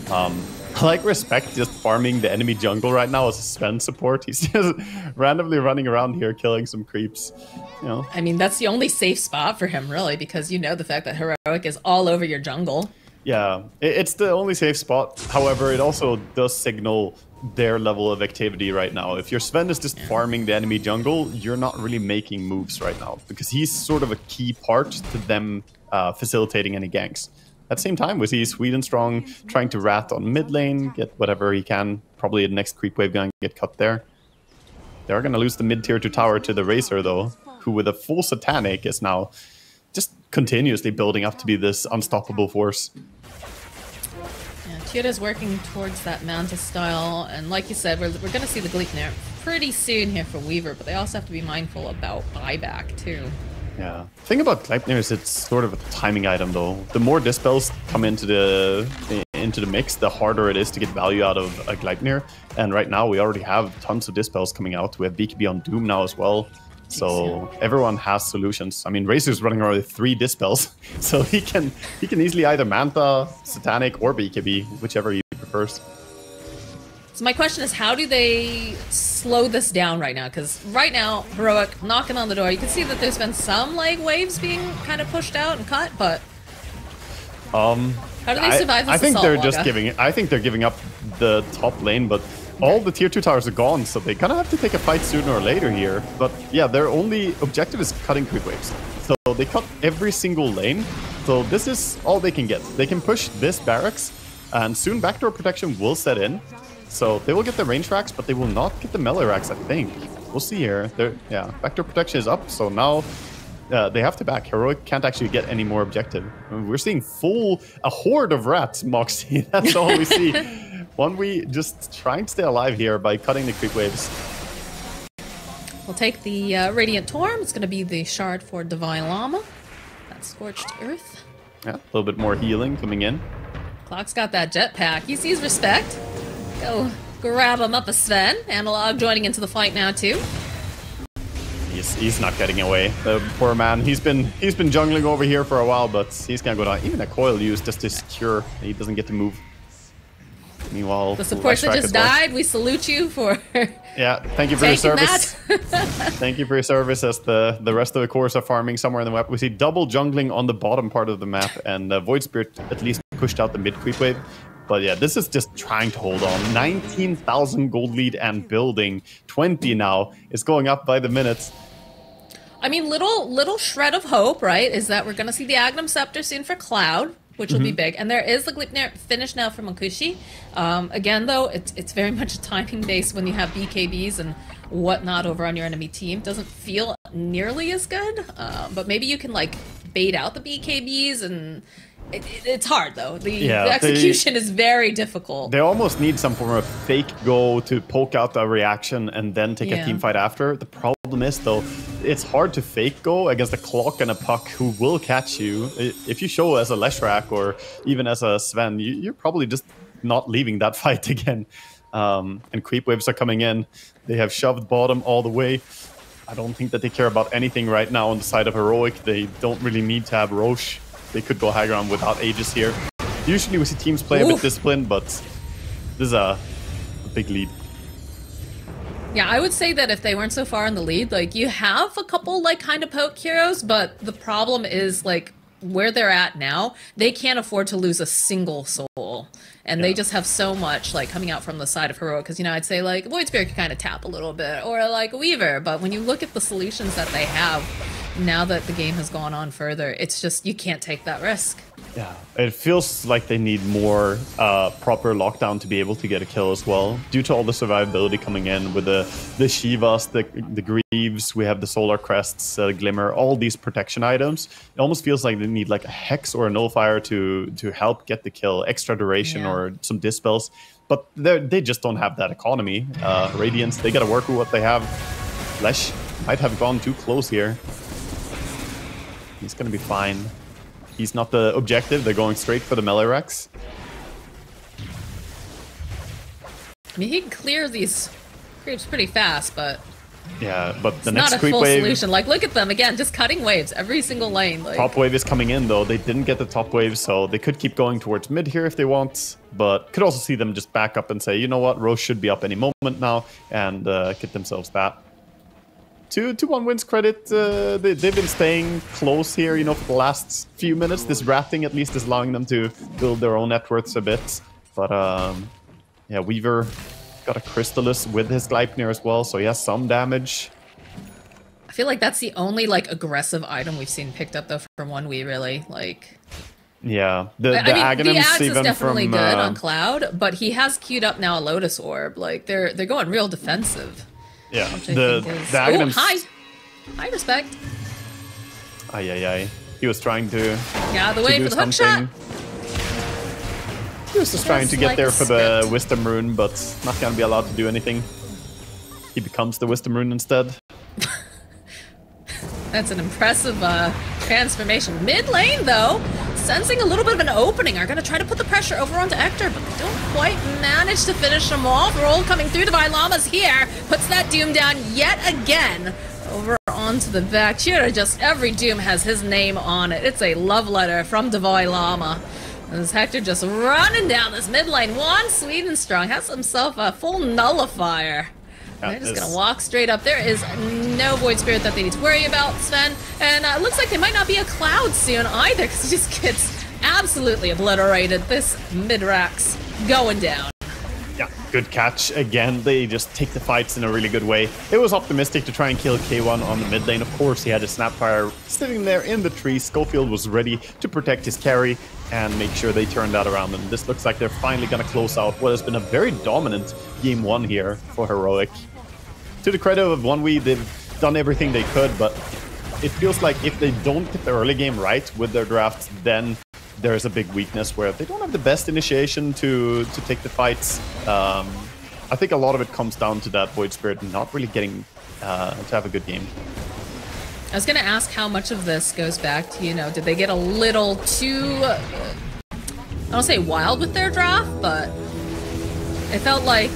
I like Respect just farming the enemy jungle right now as a Sven support. He's just randomly running around here killing some creeps. You know. I mean, that's the only safe spot for him, really, because you know the fact that Heroic is all over your jungle. Yeah, it's the only safe spot. However, it also does signal their level of activity right now. If your Sven is just farming the enemy jungle, you're not really making moves right now, because he's sort of a key part to them facilitating any ganks. At the same time, we see Sweden Strong trying to rat on mid lane, get whatever he can. Probably the next creep wave gonna get cut there. They're gonna lose the mid tier 2 tower to the Razor though, who with a full Satanic is now just continuously building up to be this unstoppable force. Yeah, Kyoto's working towards that Manta style, and like you said, we're gonna see the Gleipnir pretty soon here for Weaver, but they also have to be mindful about buyback too. Yeah. The thing about Gleipnir is it's sort of a timing item though. The more dispels come into the mix, the harder it is to get value out of a Gleipnir. And right now we already have tons of dispels coming out. We have BKB on Doom now as well. So everyone has solutions. I mean, Razor's running around with 3 dispels, so he can easily either Manta, Satanic, or BKB, whichever he prefers. So my question is, how do they slow this down right now? Because right now, Heroic knocking on the door. You can see that there's been some like waves being kind of pushed out and cut, but how do they survive this I think assault, they're Waka? just giving up the top lane, but all the tier 2 towers are gone, so they kind of have to take a fight sooner or later here. But yeah, their only objective is cutting creep waves. So they cut every single lane. So this is all they can get. They can push this barracks, and soon backdoor protection will set in. So they will get the range racks, but they will not get the melee racks, I think. We'll see here. Yeah, backdoor protection is up, so now they have to back. Heroic can't actually get any more objective. We're seeing a horde of rats, Moxie. That's all we see. 1W just trying to stay alive here by cutting the creep waves. We'll take the Radiant Torm. It's going to be the shard for Divine Llama. That's Scorched Earth. Yeah, a little bit more healing coming in. Clock's got that jetpack. He sees Respect. Go grab him up a Sven. Analog joining into the fight now too. He's not getting away. The poor man. He's been jungling over here for a while, but he's gonna go down. Even a coil used just to secure. He doesn't get to move. Meanwhile, the support that just died, we salute you for. Yeah, thank you for your service. Thank you for your service. As the rest of the cores are farming somewhere in the map, we see double jungling on the bottom part of the map, and Void Spirit at least pushed out the mid creep wave. But yeah, this is just trying to hold on. 19,000 gold lead and building. 20 now. It's going up by the minute. I mean, little shred of hope, right? Is that we're going to see the Agnum Scepter soon for Cloud, which will be big. And there is the Gleipnir finish now for Makushi. Again, though, it's very much a timing base when you have BKBs and whatnot over on your enemy team. Doesn't feel nearly as good. But maybe you can, like, bait out the BKBs and It's hard though. The Yeah, execution is very difficult. They almost need some form of fake go to poke out the reaction and then take a team fight after. The problem is though, it's hard to fake go against a Clock and a Puck who will catch you. If you show as a Leshrac or even as a Sven, you're probably just not leaving that fight again. And creep waves are coming in. They have shoved bottom all the way. I don't think that they care about anything right now on the side of Heroic. They don't really need to have Roche. They could go high ground without Aegis here. Usually we see teams play a bit disciplined, but this is a big lead. Yeah, I would say that if they weren't so far in the lead, like, you have a couple, like, kind of poke heroes, but the problem is, like, where they're at now, they can't afford to lose a single soul. And they just have so much, like, coming out from the side of Heroic. Because, you know, I'd say, like, Void Spirit can kind of tap a little bit, or, like, Weaver. But when you look at the solutions that they have, now that the game has gone on further, it's just, you can't take that risk. Yeah, it feels like they need more proper lockdown to be able to get a kill as well. Due to all the survivability coming in with the Shivas, the Greaves, we have the Solar Crests, Glimmer, all these protection items. It almost feels like they need like a Hex or a Nullifier to help get the kill, extra duration or some Dispels. But they just don't have that economy. Radiance, they gotta work with what they have. Lesh might have gone too close here. He's gonna be fine. He's not the objective. They're going straight for the melee Rex. I mean, he can clear these creeps pretty fast, but yeah, but the it's next not a creep full wave. Solution. Like, look at them again, just cutting waves every single lane. Like, top wave is coming in though. They didn't get the top wave, so they could keep going towards mid here if they want. But could also see them just back up and say, you know what, Roche should be up any moment now, and get themselves that. To 1win's credit, they've been staying close here, you know, for the last few minutes. This rafting at least is allowing them to build their own net worths a bit. But yeah, Weaver got a Crystallis with his Gleipnir as well, so he has some damage. I feel like that's the only, like, aggressive item we've seen picked up, though, from 1W, really. Like, yeah, the Aghanims the Axe is definitely from, good on Cloud, but he has queued up now a Lotus Orb. Like, they're going real defensive. Yeah, the Aghanims... high respect. Ay. He was trying to... Yeah, the way for the hook shot. He was just trying to get there for the Wisdom Rune, but not going to be allowed to do anything. He becomes the Wisdom Rune instead. That's an impressive transformation. Mid lane, though, sensing a little bit of an opening, are going to try to put the pressure over onto Ector, but they don't quite manage to finish him off. Roll coming through. Divine Llamas here puts that Doom down yet again. Over onto the back. Here, just every Doom has his name on it. It's a love letter from Divine Llama. As Hector just running down this mid lane. One Sweden strong has himself a full nullifier. They're just gonna walk straight up. There is no Void Spirit that they need to worry about, Sven. And it looks like they might not be a Cloud soon either, because he just gets absolutely obliterated. This Midrax going down. Yeah, good catch. Again, they just take the fights in a really good way. It was optimistic to try and kill K1 on the mid lane. Of course, he had a Snapfire sitting there in the tree. Schofield was ready to protect his carry and make sure they turn that around. And this looks like they're finally going to close out what has been a very dominant game one here for Heroic. To the credit of 1W, they've done everything they could, but it feels like if they don't get the early game right with their drafts, then there's a big weakness where they don't have the best initiation to take the fights. I think a lot of it comes down to that Void Spirit not really getting to have a good game. I was going to ask how much of this goes back to, you know, did they get a little too, I don't say wild with their draft, but it felt like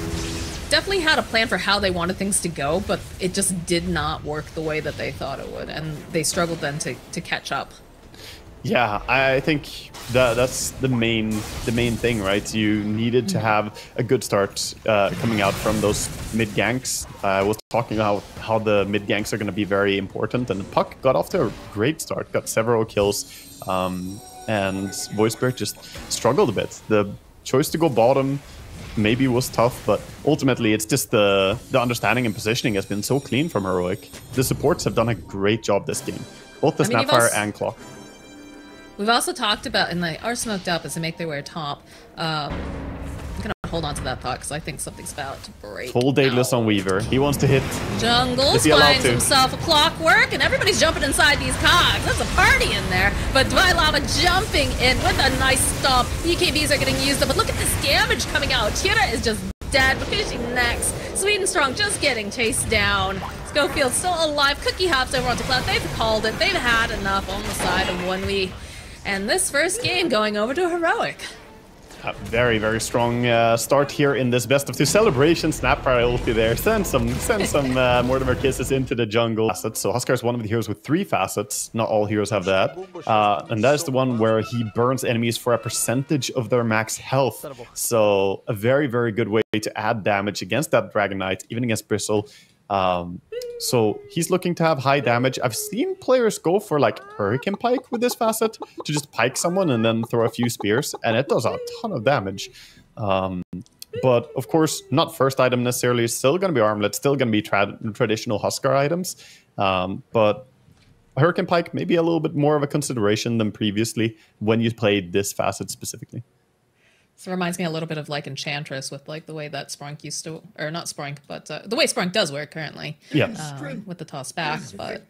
definitely had a plan for how they wanted things to go, but it just did not work the way that they thought it would, and they struggled then to catch up. Yeah, I think that's the main thing, right? You needed to have a good start coming out from those mid ganks. I was talking about how the mid ganks are going to be very important, and Puck got off to a great start, got several kills, and Void Spirit just struggled a bit. The choice to go bottom maybe was tough, but ultimately it's just the understanding and positioning has been so clean from Heroic. The supports have done a great job this game, both the Snapfire and Clock. We've also talked about, and they are smoked up as they make their way top, kind of hold on to that thought because I think something's about to break. Full Daedalus on Weaver. He wants to hit. Jungles Is he allowed finds to? himself a clockwork, and everybody's jumping inside these cogs. There's a party in there. But Dwylava jumping in with a nice stomp. BKBs are getting used up, but look at this damage coming out. Tira is just dead. Makushi next. Sweden Strong just getting chased down. Schofield still alive. Cookie hops over onto Cloud. They've called it. They've had enough on the side of 1v. And this first game going over to Heroic. A very, very strong start here in this best of two celebration. Snap priority there. Send some Mortimer kisses into the jungle. Facets. So Huskar is one of the heroes with 3 facets. Not all heroes have that. And that is the one where he burns enemies for a percentage of their max health. So a very, very good way to add damage against that Dragon Knight, even against Bristle. So he's looking to have high damage. I've seen players go for like Hurricane Pike with this facet to just pike someone and then throw a few spears, and it does a ton of damage. But of course, not first item necessarily. It's still going to be armlet, still going to be traditional Huskar items. But Hurricane Pike maybe a little bit more of a consideration than previously when you played this facet specifically. So it reminds me a little bit of like Enchantress with like the way that Sprunk used to, or not Sprunk, but the way Sprunk does work currently. Yes. With the toss back, but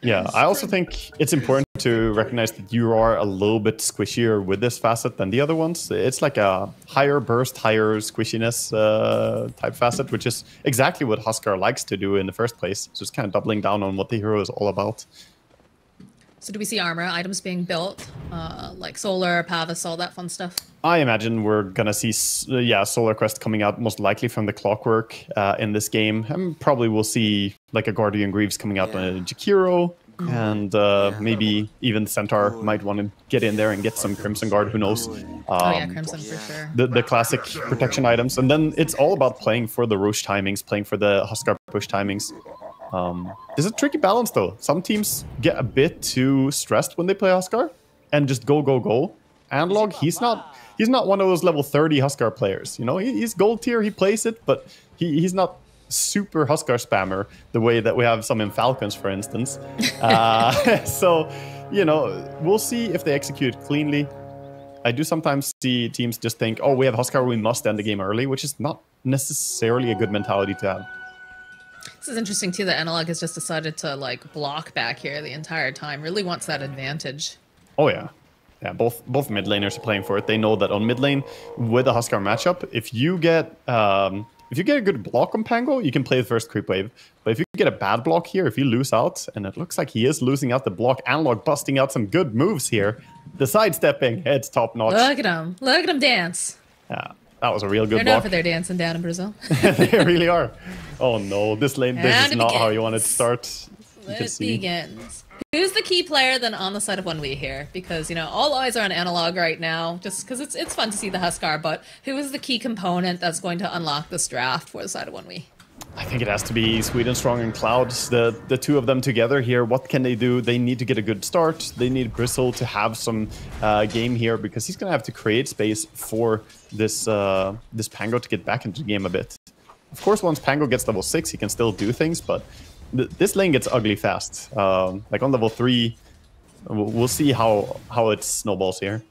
yeah, I also think it's important to recognize that you are a little bit squishier with this facet than the other ones. It's like a higher burst, higher squishiness type facet, which is exactly what Huskar likes to do in the first place. So it's kind of doubling down on what the hero is all about. So do we see armor items being built, like Solar, Pavis, all that fun stuff? I imagine we're gonna see, Solar Crest coming out most likely from the Clockwork in this game. And probably we'll see like a Guardian Greaves coming out on a Jakiro, and maybe even Centaur might want to get in there and get some Crimson Guard, who knows. Oh yeah, Crimson for sure. The classic protection items. And then it's all about playing for the Roche timings, playing for the Huskar push timings. There's a tricky balance though. Some teams get a bit too stressed when they play Huskar and just go, go, go. Analog, he's not one of those level 30 Huskar players. You know, he's gold tier, he plays it, but he's not super Huskar spammer the way that we have some in Falcons, for instance. So, you know, we'll see if they execute it cleanly. I do sometimes see teams just think, oh, we have Huskar, we must end the game early, which is not necessarily a good mentality to have. This is interesting too that Analog has just decided to like block back here the entire time. Really wants that advantage. Oh yeah. Yeah, both mid laners are playing for it. They know that on mid lane with a Huskar matchup, if you get a good block on Pango, you can play the first creep wave. But if you get a bad block here, if you lose out, and it looks like he is losing out the block, Analog busting out some good moves here. The sidestepping, it's top notch. Look at him dance. Yeah, that was a real good They're block. known for their dancing down in Brazil. They really are. Oh no, this lane, this And is it not how begins. you want it to start. You can It see. begins. Who's the key player then on the side of 1v here? Because, you know, all eyes are on Analog right now, just because it's fun to see the Huskar, but who is the key component that's going to unlock this draft for the side of 1v? I think it has to be Sweden Strong and Clouds, the two of them together here. What can they do? They need to get a good start. They need Bristle to have some game here, because he's going to have to create space for this Pango to get back into the game a bit. Of course, once Pango gets level 6, he can still do things, but this lane gets ugly fast. Like on level 3, we'll see how it snowballs here.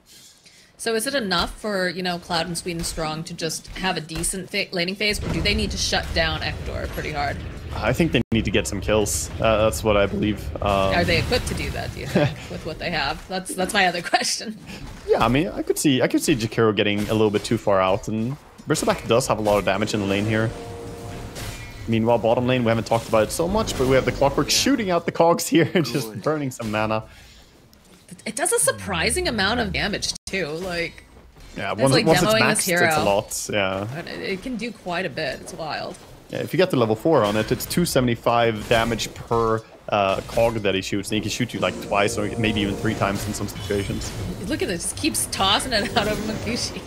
So is it enough for, you know, Cloud and Sweden Strong to just have a decent laning phase, or do they need to shut down Ekdor pretty hard? I think they need to get some kills. That's what I believe. Are they equipped to do that, do you think, with what they have? That's my other question. Yeah, I mean, I could see Jakiro getting a little bit too far out, and Bristleback does have a lot of damage in the lane here. Meanwhile, bottom lane, we haven't talked about it so much, but we have the Clockwork shooting out the cogs here, just burning some mana. It does a surprising amount of damage too. Like, Yeah, it's once like it's demoing maxed, this hero. it's a lot. Yeah. But it can do quite a bit. It's wild. Yeah, if you get to level 4 on it, it's 275 damage per cog that he shoots, and he can shoot you like twice or maybe even 3 times in some situations. Look at this, just keeps tossing it out over Makushi.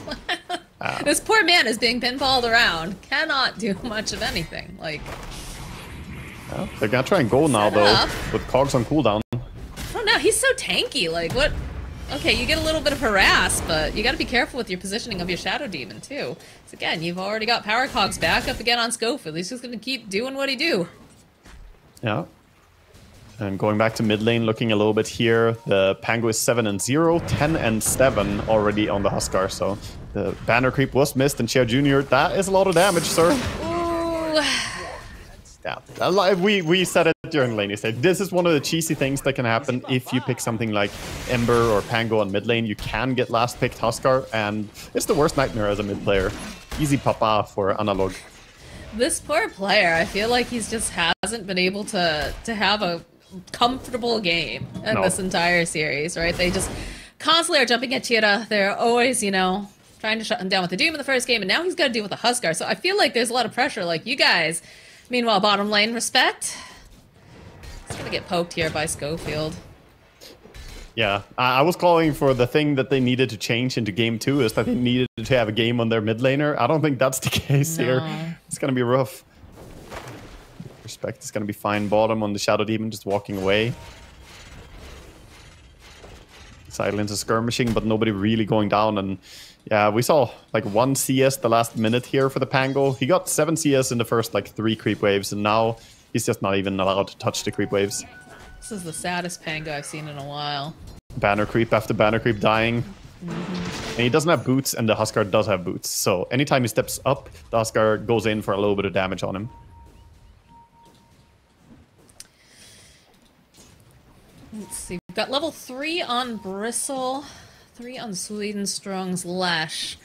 This poor man is being pinballed around. Cannot do much of anything. Like, Yeah, they're gonna try and go now Set though, up. with cogs on cooldown. I don't know, he's so tanky. Like, what? Okay, you get a little bit of harass, but you gotta be careful with your positioning of your Shadow Demon, too. So again, you've already got Power Cogs back up again on Schofield. He's just gonna keep doing what he do. Yeah. And going back to mid lane, looking a little bit here, the Pango is 7-0, 10-7 already on the Huskar. So the banner creep was missed, and Cher Jr., that is a lot of damage, sir. Ooh. Yeah, we said it during laning stage. This is one of the cheesy things that can happen if you pick something like Ember or Pango on mid lane. You can get last picked Huskar, and it's the worst nightmare as a mid player. Easy papa for Analog. This poor player, I feel like he's just hasn't been able to have a comfortable game in this entire series, right? They just constantly are jumping at Tira. They're always, you know, trying to shut him down with the Doom in the first game, and now he's got to deal with the Huskar. So I feel like there's a lot of pressure. Like, you guys, meanwhile, bottom lane, respect. He's gonna get poked here by Schofield. Yeah, I was calling for the thing that they needed to change into game 2 is that they needed to have a game on their mid laner. I don't think that's the case here. It's gonna be rough. Respect is gonna be fine bottom on the Shadow Demon just walking away. Silence is skirmishing, but nobody really going down. And yeah, we saw like 1 CS the last minute here for the Pango. He got 7 CS in the first like 3 creep waves, and now he's just not even allowed to touch the creep waves. This is the saddest Pango I've seen in a while. Banner creep after banner creep dying. And he doesn't have boots, and the Huskar does have boots. So anytime he steps up, the Huskar goes in for a little bit of damage on him. Let's see. We've got level 3 on Bristle, 3 on Swedenstrong's Lash.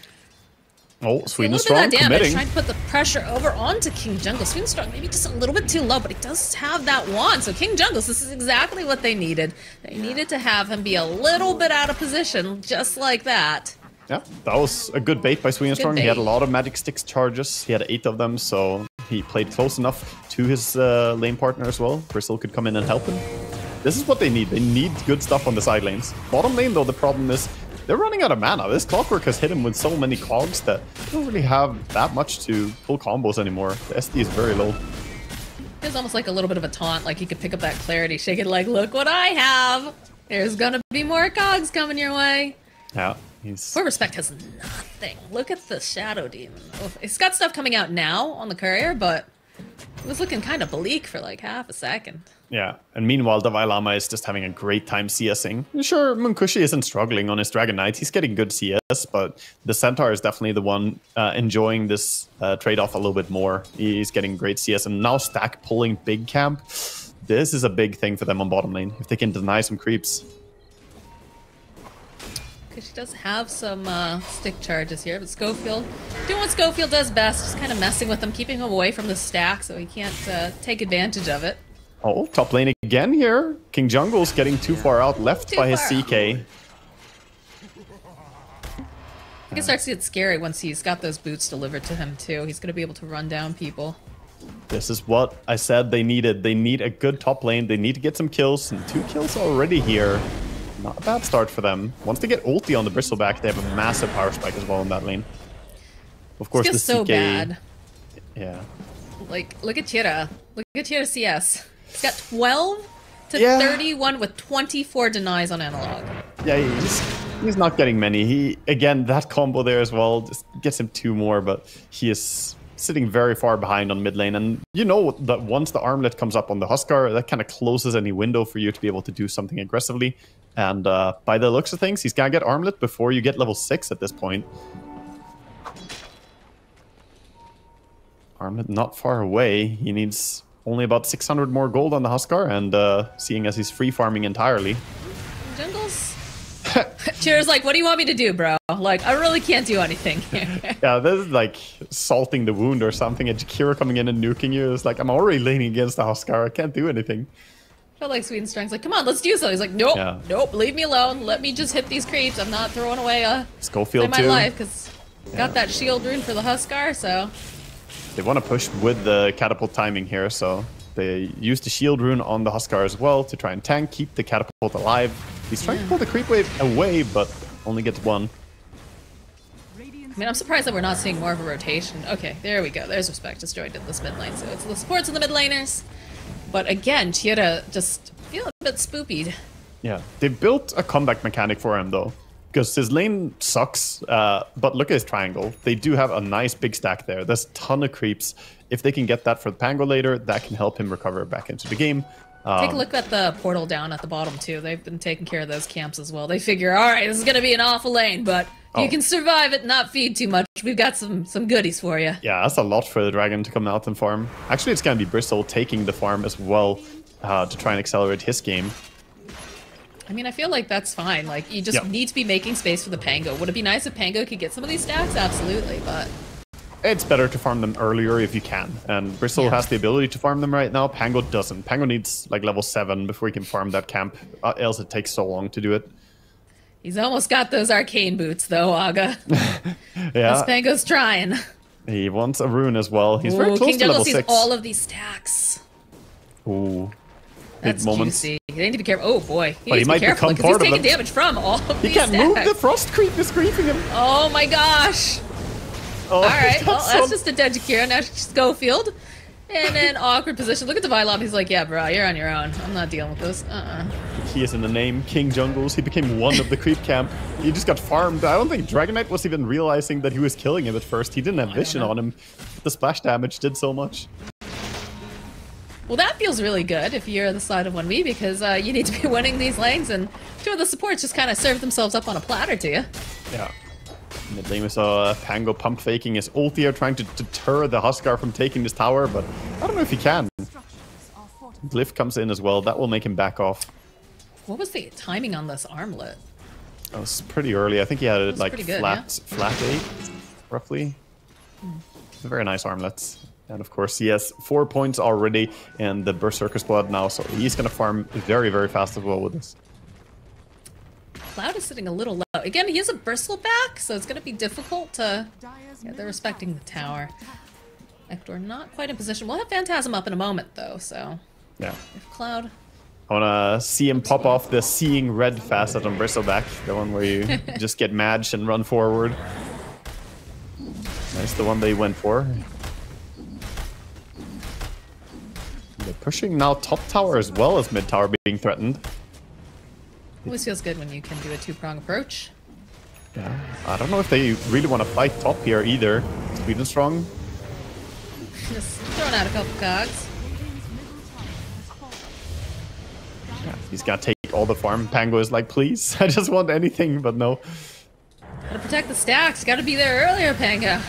Oh, Swedenstrong Swedenstrong committing. Trying to put the pressure over onto King Jungle. Swedenstrong maybe just a little bit too low, but he does have that wand. So King Jungles, this is exactly what they needed. They needed to have him be a little bit out of position, just like that. Yeah, that was a good bait by Swedenstrong. He had a lot of Magic Sticks charges. He had 8 of them, so he played close enough to his lane partner as well. Bristle could come in and help him. This is what they need. They need good stuff on the side lanes. Bottom lane, though, the problem is they're running out of mana. This Clockwork has hit him with so many cogs that they don't really have that much to pull combos anymore. The SD is very low. It's almost like a little bit of a taunt, like he could pick up that clarity, shake it like, look what I have! There's gonna be more cogs coming your way. Yeah, he's... Poor Respect has nothing. Look at the Shadow Demon. It's got stuff coming out now on the Courier, but it was looking kind of bleak for like half a second. Yeah, and meanwhile, Dalai Lama is just having a great time CSing. Sure, Munkushi isn't struggling on his Dragon Knight. He's getting good CS, but the Centaur is definitely the one enjoying this trade-off a little bit more. He's getting great CS, and now Stack pulling big camp. This is a big thing for them on bottom lane, if they can deny some creeps. Because she does have some stick charges here, but Schofield doing what Schofield does best, just kind of messing with him, keeping him away from the stack so he can't take advantage of it. Oh, top lane again here. King Jungle's getting too far out, left by his CK. I think it starts to get scary once he's got those boots delivered to him too. He's going to be able to run down people. This is what I said they needed. They need a good top lane. They need to get some kills, and 2 kills already here. Not a bad start for them. Once they get ulti on the Bristleback, they have a massive power spike as well in that lane. Of course, the so CK... bad. Yeah. Like, look at Tira. Look at Tira CS. He's got 12 to 31 with 24 denies on Analog. Yeah, he's not getting many. He, again, that combo there as well just gets him 2 more, but he is sitting very far behind on mid lane. And you know that once the armlet comes up on the Huskar, that kind of closes any window for you to be able to do something aggressively. And by the looks of things, he's gonna get armlet before you get level 6 at this point. Armlet not far away. He needs only about 600 more gold on the Huskar, and seeing as he's free farming entirely. Jungles? Cheers, like, what do you want me to do, bro? Like, I really can't do anything here. Yeah, this is like salting the wound or something. And Jakiro coming in and nuking you. It's like, I'm already laning against the Huskar. I can't do anything. I feel like Swedenstrong's like, come on, let's do so. He's like, nope, nope, leave me alone. Let me just hit these creeps. I'm not throwing away Schofield my too. life, because got that shield rune for the Huskar, so... They want to push with the catapult timing here, so they use the shield rune on the Huskar as well to try and tank, keep the catapult alive. He's trying to pull the creep wave away, but only gets 1. I mean, I'm surprised that we're not seeing more of a rotation. Okay, there we go. There's Respect just joined in this mid lane, so it's the supports and the mid laners. But again, Tira just feel a bit spoopied. Yeah, they built a comeback mechanic for him, though. Because his lane sucks, but look at his triangle. They do have a nice big stack there. There's a ton of creeps. If they can get that for the Pango later, that can help him recover back into the game. Take a look at the portal down at the bottom too. They've been taking care of those camps as well. They figure, all right, this is going to be an awful lane, but you can survive it, not feed too much. We've got some goodies for you. Yeah, that's a lot for the dragon to come out and farm. Actually, it's going to be Bristle taking the farm as well to try and accelerate his game. I mean, I feel like that's fine. Like, you just need to be making space for the Pango. Would it be nice if Pango could get some of these stacks? Absolutely, but... It's better to farm them earlier if you can. And Bristle has the ability to farm them right now. Pango doesn't. Pango needs like level 7 before he can farm that camp. Else it takes so long to do it. He's almost got those arcane boots though, Aga. Yeah. Pango's trying. He wants a rune as well. He's very close King to Jungle level sees 6. all of these stacks. Ooh. That's moments. juicy. They need to be careful. Oh boy. He But he needs to might be careful become because he's part of taking them. damage from all of He these can't stacks. move. The frost creep is creeping him. Oh my gosh. Oh, Alright, well, that's that's just a dead Jakira. Now Schofield. In an awkward position. Look at the Vylop. He's like, yeah, bro, you're on your own. I'm not dealing with this. He is in the name, King Jungles. He became one of the creep camp. He just got farmed. I don't think Dragon Knight was even realizing that he was killing him at first. He didn't have vision on him. The splash damage did so much. Well, that feels really good if you're the side of 1v because you need to be winning these lanes, and two of the supports just kind of serve themselves up on a platter to you. Yeah. Mid lane we saw Pango pump faking his ult here, trying to deter the Huskar from taking this tower, but I don't know if he can. Glyph comes in as well. That will make him back off. What was the timing on this armlet? That was pretty early. I think he had it like good, flat 8, roughly. Very nice armlets. And of course, he has 4 points already in the Berserker's Blood now, so he's going to farm very, very fast as well with this. Cloud is sitting a little low. Again, he has a bristle back, so it's going to be difficult to... Yeah, they're respecting the tower. Ektor not quite in position. We'll have Phantasm up in a moment, though, so... Yeah. If Cloud... I want to see him pop off the Seeing Red facet on Bristleback, the one where you just get Madge and run forward. That's the one they went for. They're pushing now top tower as well as mid tower being threatened. Always feels good when you can do a two-prong approach. Yeah, I don't know if they really want to fight top here either. Sweden strong. Just throwing out a couple cogs. Yeah, he's gonna take all the farm. Pango is like, please, I just want anything, but no. Gotta protect the stacks. Gotta be there earlier, Pango.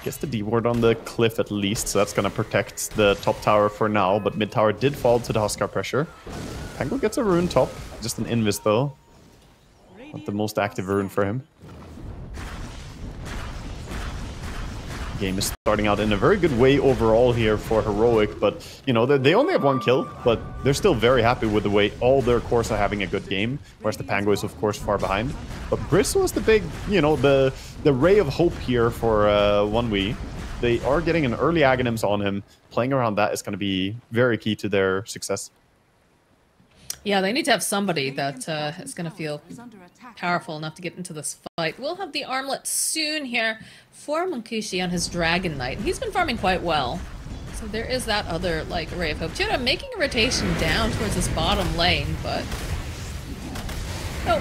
Gets the D ward on the cliff at least, so that's gonna protect the top tower for now. But mid tower did fall to the Huskar pressure. Pango gets a rune top, just an invis though. Not the most active rune for him. Game is starting out in a very good way overall here for Heroic, but you know they only have 1 kill, but they're still very happy with the way all their cores are having a good game, whereas the Pango is of course far behind. But Bristle is the big, you know, the ray of hope here for 1v. They are getting an early Aghanims on him. Playing around that is going to be very key to their success. Yeah, they need to have somebody that is going to feel powerful enough to get into this fight. We'll have the armlet soon here for Munkushi on his Dragon Knight. He's been farming quite well. So there is that other, like, ray of hope. Cheetah making a rotation down towards this bottom lane, but... Oh,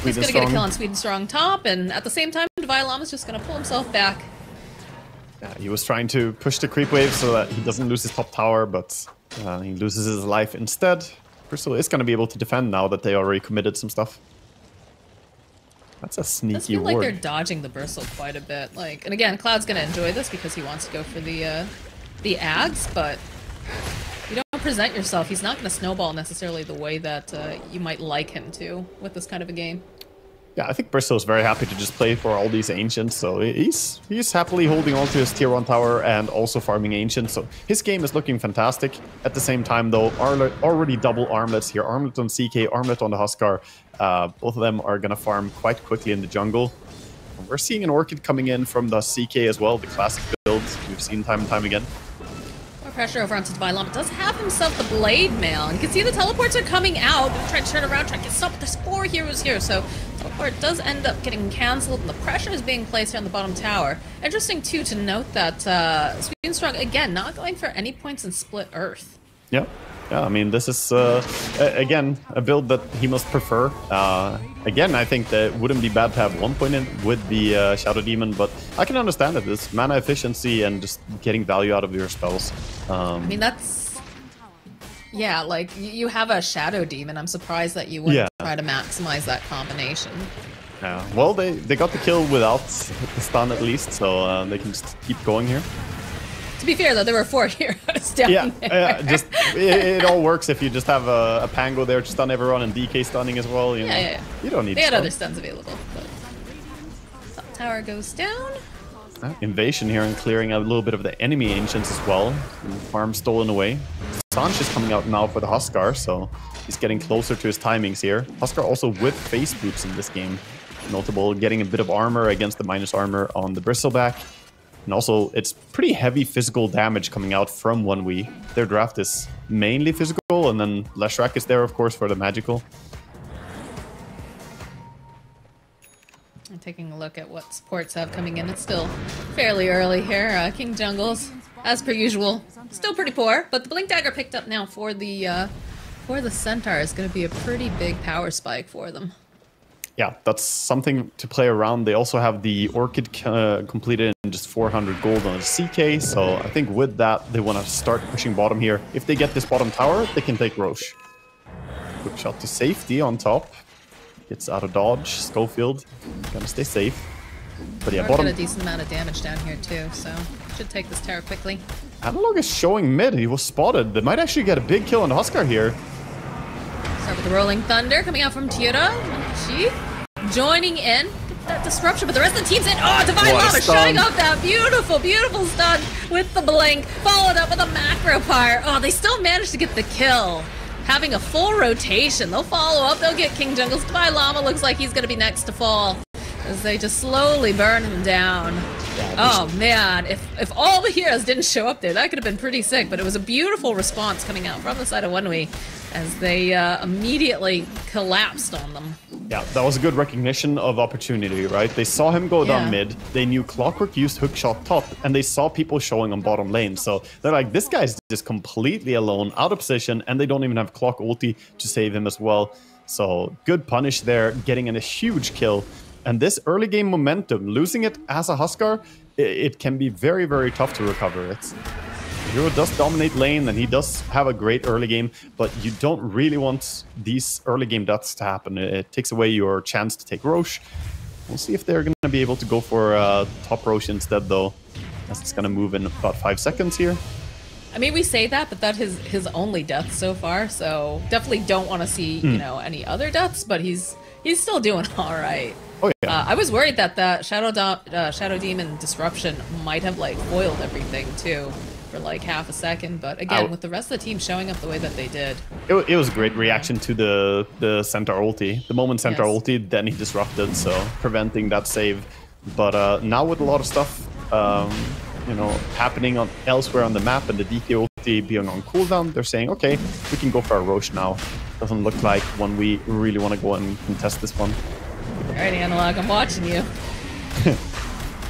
he's going to get a kill on Sweden Strong top, and at the same time, Vylom is just going to pull himself back. Yeah, he was trying to push the creep wave so that he doesn't lose his top tower, but he loses his life instead. Bristle is going to be able to defend now that they already committed some stuff. That's a sneaky It does feel ward. like they're dodging the bristle quite a bit. Like, and again, Cloud's going to enjoy this because he wants to go for the ads, but you don't present yourself. He's not going to snowball necessarily the way that you might like him to with this kind of a game. Yeah, I think Bristle is very happy to just play for all these Ancients, so he's happily holding on to his tier 1 tower and also farming Ancients, so his game is looking fantastic. At the same time, though, already double armlets here. Armlet on CK, armlet on the Huskar. Both of them are going to farm quite quickly in the jungle. We're seeing an Orchid coming in from the CK as well, the classic builds we've seen time and time again. More pressure over onto Vylom. Does have himself the Blade Mail, and you can see the teleports are coming out. Trying to turn around, trying to get stopped. There's 4 heroes here, so teleport does end up getting cancelled, and the pressure is being placed here on the bottom tower. Interesting, too, to note that Sweden Strong, again, not going for any points in Split Earth. Yeah. Yeah, I mean, this is, again, a build that he must prefer. Again, I think that it wouldn't be bad to have 1 point in with the Shadow Demon, but I can understand it. It's mana efficiency and just getting value out of your spells. I mean, that's Yeah, like you have a Shadow Demon. I'm surprised that you wouldn't Yeah. try to maximize that combination. Yeah. Well, they got the kill without the stun at least, so they can just keep going here. To be fair, though, there were 4 heroes down there. Just it all works if you just have a Pango there to stun everyone and DK stunning as well. You know, Yeah. you don't need. They had stun. other stuns available. But top tower goes down. Invasion here and clearing a little bit of the enemy ancients as well. And farm stolen away. Sanch is coming out now for the Huskar, so he's getting closer to his timings here. Huskar also with face boots in this game. Notable, getting a bit of armor against the minus armor on the Bristleback. And also, it's pretty heavy physical damage coming out from 1W. Their draft is mainly physical, and then Leshrac is there, of course, for the magical. I'm taking a look at what supports have coming in. It's still fairly early here. King Jungles, as per usual, still pretty poor. But the Blink Dagger picked up now for the Centaur is going to be a pretty big power spike for them. Yeah, that's something to play around. They also have the Orchid completed in just 400 gold on a CK. So I think with that, they want to start pushing bottom here. If they get this bottom tower, they can take Roche. Quick shot to safety on top. Gets out of dodge. Schofield gonna stay safe. But yeah, bottom. Got a decent amount of damage down here too, so should take this tower quickly. Analog is showing mid. He was spotted. They might actually get a big kill on Huskar here. Start with the Rolling Thunder coming out from Tira. She joining in. Get that disruption, but the rest of the team's in. Oh, Divine What a Lava stun. showing off that beautiful, beautiful stun with the blink, followed up with a macro pyre. Oh, they still managed to get the kill. Having a full rotation. They'll follow up. They'll get King Jungles. Divine Llama looks like he's going to be next to fall as they just slowly burn him down. Oh, man. If all the heroes didn't show up there, that could have been pretty sick. But it was a beautiful response coming out from the side of 1W as they immediately collapsed on them. Yeah, that was a good recognition of opportunity, right? They saw him go down Yeah. mid. They knew Clockwork used hookshot top, and they saw people showing on bottom lane. So they're like, this guy's just completely alone, out of position, and they don't even have Clock ulti to save him as well. So good punish there, getting in a huge kill. And this early game momentum, losing it as a Huskar, it can be very, very tough to recover. Hero does dominate lane, and he does have a great early game, but you don't really want these early game deaths to happen. It takes away your chance to take Roche. We'll see if they're going to be able to go for top Roche instead, though, as it's going to move in about 5 seconds here. I mean, we say that, but that is his only death so far, so definitely don't want to see, you know, any other deaths, but he's still doing all right. Oh, yeah. I was worried that that Shadow Demon disruption might have, like, foiled everything, too, for, like, half a second, but again, with the rest of the team showing up the way that they did. It was a great reaction to the Centaur ulti. The moment Centaur Yes. ulti, then he disrupted, so preventing that save. But now with a lot of stuff, you know, happening elsewhere on the map and the DK ulti being on cooldown, they're saying, okay, we can go for a Roche now. Doesn't look like one we really want to go and contest this one. Alrighty, Analog, I'm watching you.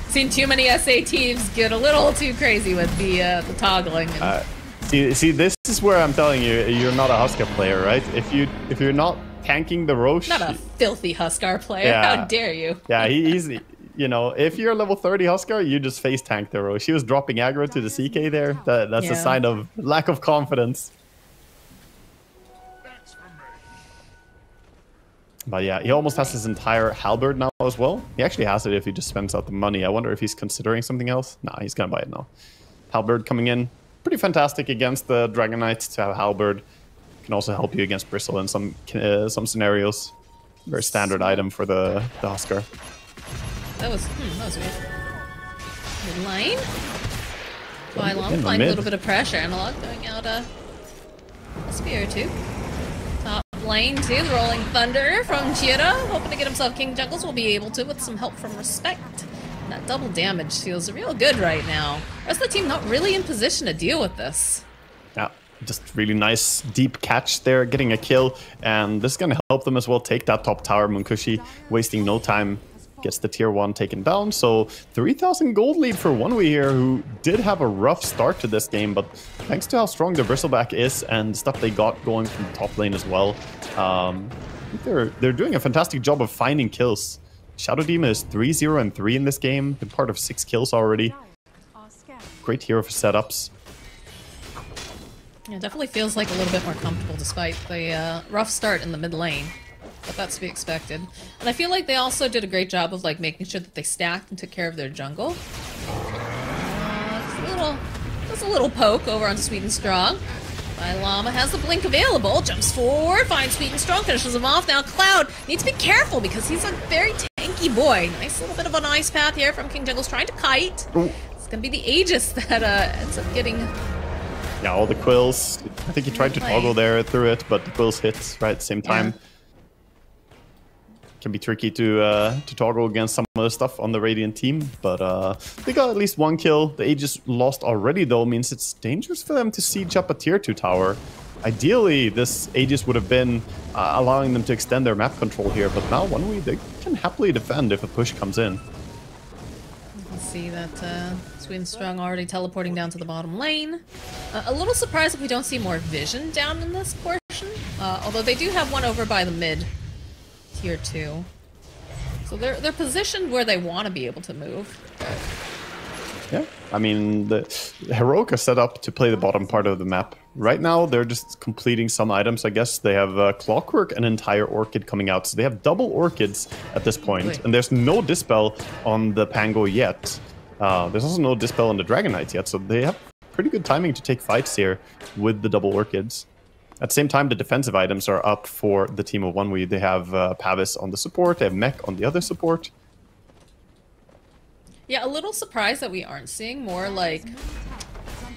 Seen too many SA teams get a little too crazy with the toggling. And See, this is where I'm telling you, you're not a Huskar player, right? If you're not tanking the Roche, not a filthy Huskar player. Yeah. How dare you? yeah, he's, you know, if you're level 30 Huskar, you just face tank the Roche. He was dropping aggro to the CK there. That's Yeah. a sign of lack of confidence. But yeah, he almost has his entire halberd now as well. He actually has it if he just spends out the money. I wonder if he's considering something else. Nah, he's gonna buy it now. Halberd coming in. Pretty fantastic against the Dragon Knight to have halberd. Can also help you against Bristle in some scenarios. Very standard item for the Huskar. That was weird. Mid lane. Bylon in the applying a mid. little bit of pressure. Analog throwing out a spear or two. Top lane too. The Rolling Thunder from Chira. Hoping to get himself King Jungles. Will be able to with some help from Respect. And that double damage feels real good right now. Rest of the team not really in position to deal with this. Yeah, just really nice deep catch there, getting a kill. And this is going to help them as well take that top tower. Munkushi wasting no time. Gets the tier 1 taken down. So 3,000 gold lead for 1W here, who did have a rough start to this game, but thanks to how strong the Bristleback is and stuff they got going from the top lane as well, I think they're doing a fantastic job of finding kills. Shadow Demon is 3-0 and 3 in this game, been part of 6 kills already. Great hero for setups. Yeah, it definitely feels like a little bit more comfortable despite the rough start in the mid lane. But that's to be expected. And I feel like they also did a great job of like making sure that they stacked and took care of their jungle. Just a little poke over onto Sweet and Strong. Llama has the blink available, jumps forward, finds Sweet and Strong, finishes him off. Now Cloud needs to be careful because he's a very tanky boy. Nice little bit of an ice path here from King Jungle's trying to kite. Ooh. It's gonna be the Aegis that ends up getting... Yeah, all the quills. I think he tried to toggle there through it, but the quills hit right at the same time. Yeah. Can be tricky to toggle against some of the stuff on the Radiant team, but they got at least one kill. The Aegis lost already, though, means it's dangerous for them to siege up a tier 2 tower. Ideally, this Aegis would have been allowing them to extend their map control here, but now 1v, they can happily defend if a push comes in. You can see that Sweet and Strong already teleporting down to the bottom lane. A little surprised if we don't see more vision down in this portion, although they do have one over by the mid tier 2. So they're positioned where they want to be able to move. Yeah, I mean, the Heroic are set up to play the bottom part of the map. Right now, they're just completing some items, I guess. They have Clockwork and Entire Orchid coming out, so they have double Orchids at this point. And there's no Dispel on the Pango yet. There's also no Dispel on the Dragon Knight yet, so they have pretty good timing to take fights here with the double Orchids. At the same time, the defensive items are up for the team of 1v. They have Pavis on the support, they have Mech on the other support. Yeah, a little surprised that we aren't seeing more, like,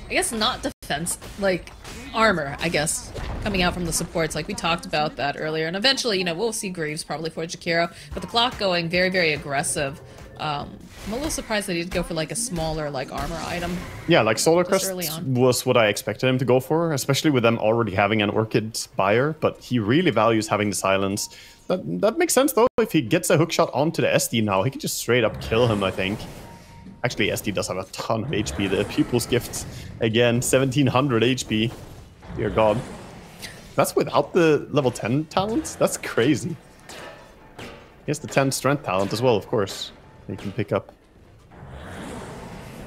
I guess not defense, like, armor, I guess, coming out from the supports. Like, we talked about that earlier. And eventually, you know, we'll see Greaves probably for Jakiro. But the clock going very, very aggressive. I'm a little surprised that he'd go for, like, a smaller, like, armor item. Yeah, like Solar Crest was what I expected him to go for, especially with them already having an Orchid buyer. But he really values having the silence. That makes sense, though. If he gets a hookshot onto the SD now, he can just straight up kill him, I think. Actually, SD does have a ton of HP. The Pupil's Gift, again, 1700 HP. Dear God. That's without the level 10 talent? That's crazy. He has the 10 strength talent as well, of course. He can pick up.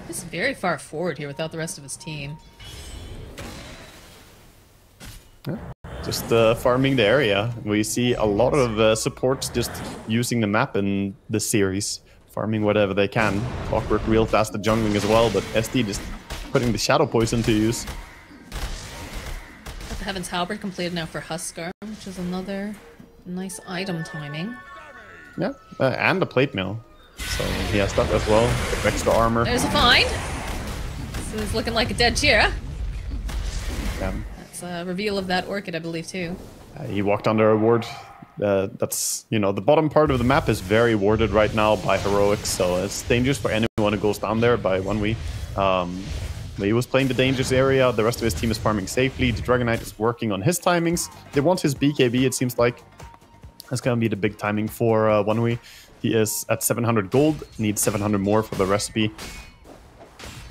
He's very far forward here without the rest of his team. Yeah. Just farming the area. We see a lot of supports just using the map in this series. Farming whatever they can. Clockwork real fast at jungling as well, but SD just putting the Shadow Poison to use. Got the Heaven's Halberd completed now for Huskar, which is another nice item timing. Yeah, and the Plate Mill. So he has that as well. Extra armor. There's a find. This is looking like a dead Jira. Yeah. That's a reveal of that Orchid, I believe, too. He walked under a ward. That's, you know, the bottom part of the map is very warded right now by Heroics, so it's dangerous for anyone who goes down there by 1v. He was playing the dangerous area, the rest of his team is farming safely, the Dragon Knight is working on his timings. They want his BKB, it seems like. That's gonna be the big timing for 1v. He is at 700 gold, needs 700 more for the recipe.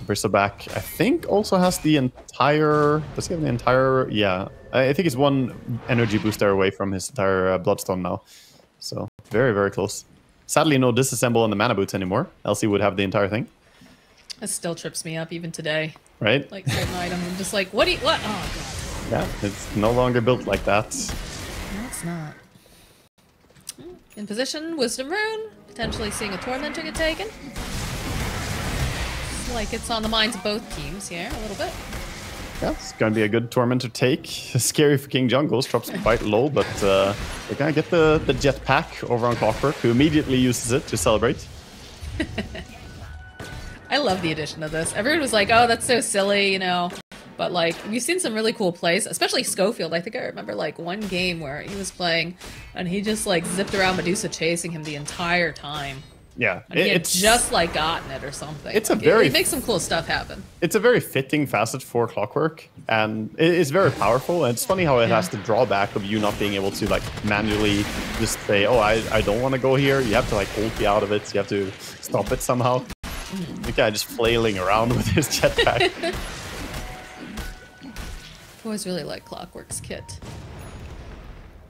Bristleback, I think, also has the entire... Does he have the entire... Yeah. I think he's one energy booster away from his entire Bloodstone now. So, very, very close. Sadly, no disassemble on the mana boots anymore. Else he would have the entire thing. That still trips me up even today. Right? Like certain items, I'm just like, what? Oh, God. Yeah, it's no longer built like that. No, it's not. In position, Wisdom Rune. Potentially seeing a Tormentor get taken. It's like it's on the minds of both teams here, a little bit. Yeah, it's going to be a good Tormentor take. Scary for King Jungles, drops quite low, but they're going to get the jetpack over on Clockwork, who immediately uses it to celebrate. I love the addition of this. Everyone was like, oh, that's so silly, you know. But, like, we've seen some really cool plays, especially Schofield. I think I remember, like, one game where he was playing, and he just, like, zipped around Medusa chasing him the entire time. Yeah. And he had just, like, gotten it or something. It's like, it makes some cool stuff happen. It's a very fitting facet for Clockwork, and it's very powerful, and it's funny how it has the drawback of you not being able to, like, manually just say, oh, I don't want to go here. You have to, like, ult me out of it. You have to stop it somehow. The guy just flailing around with his jetpack. I always really like Clockwork's kit.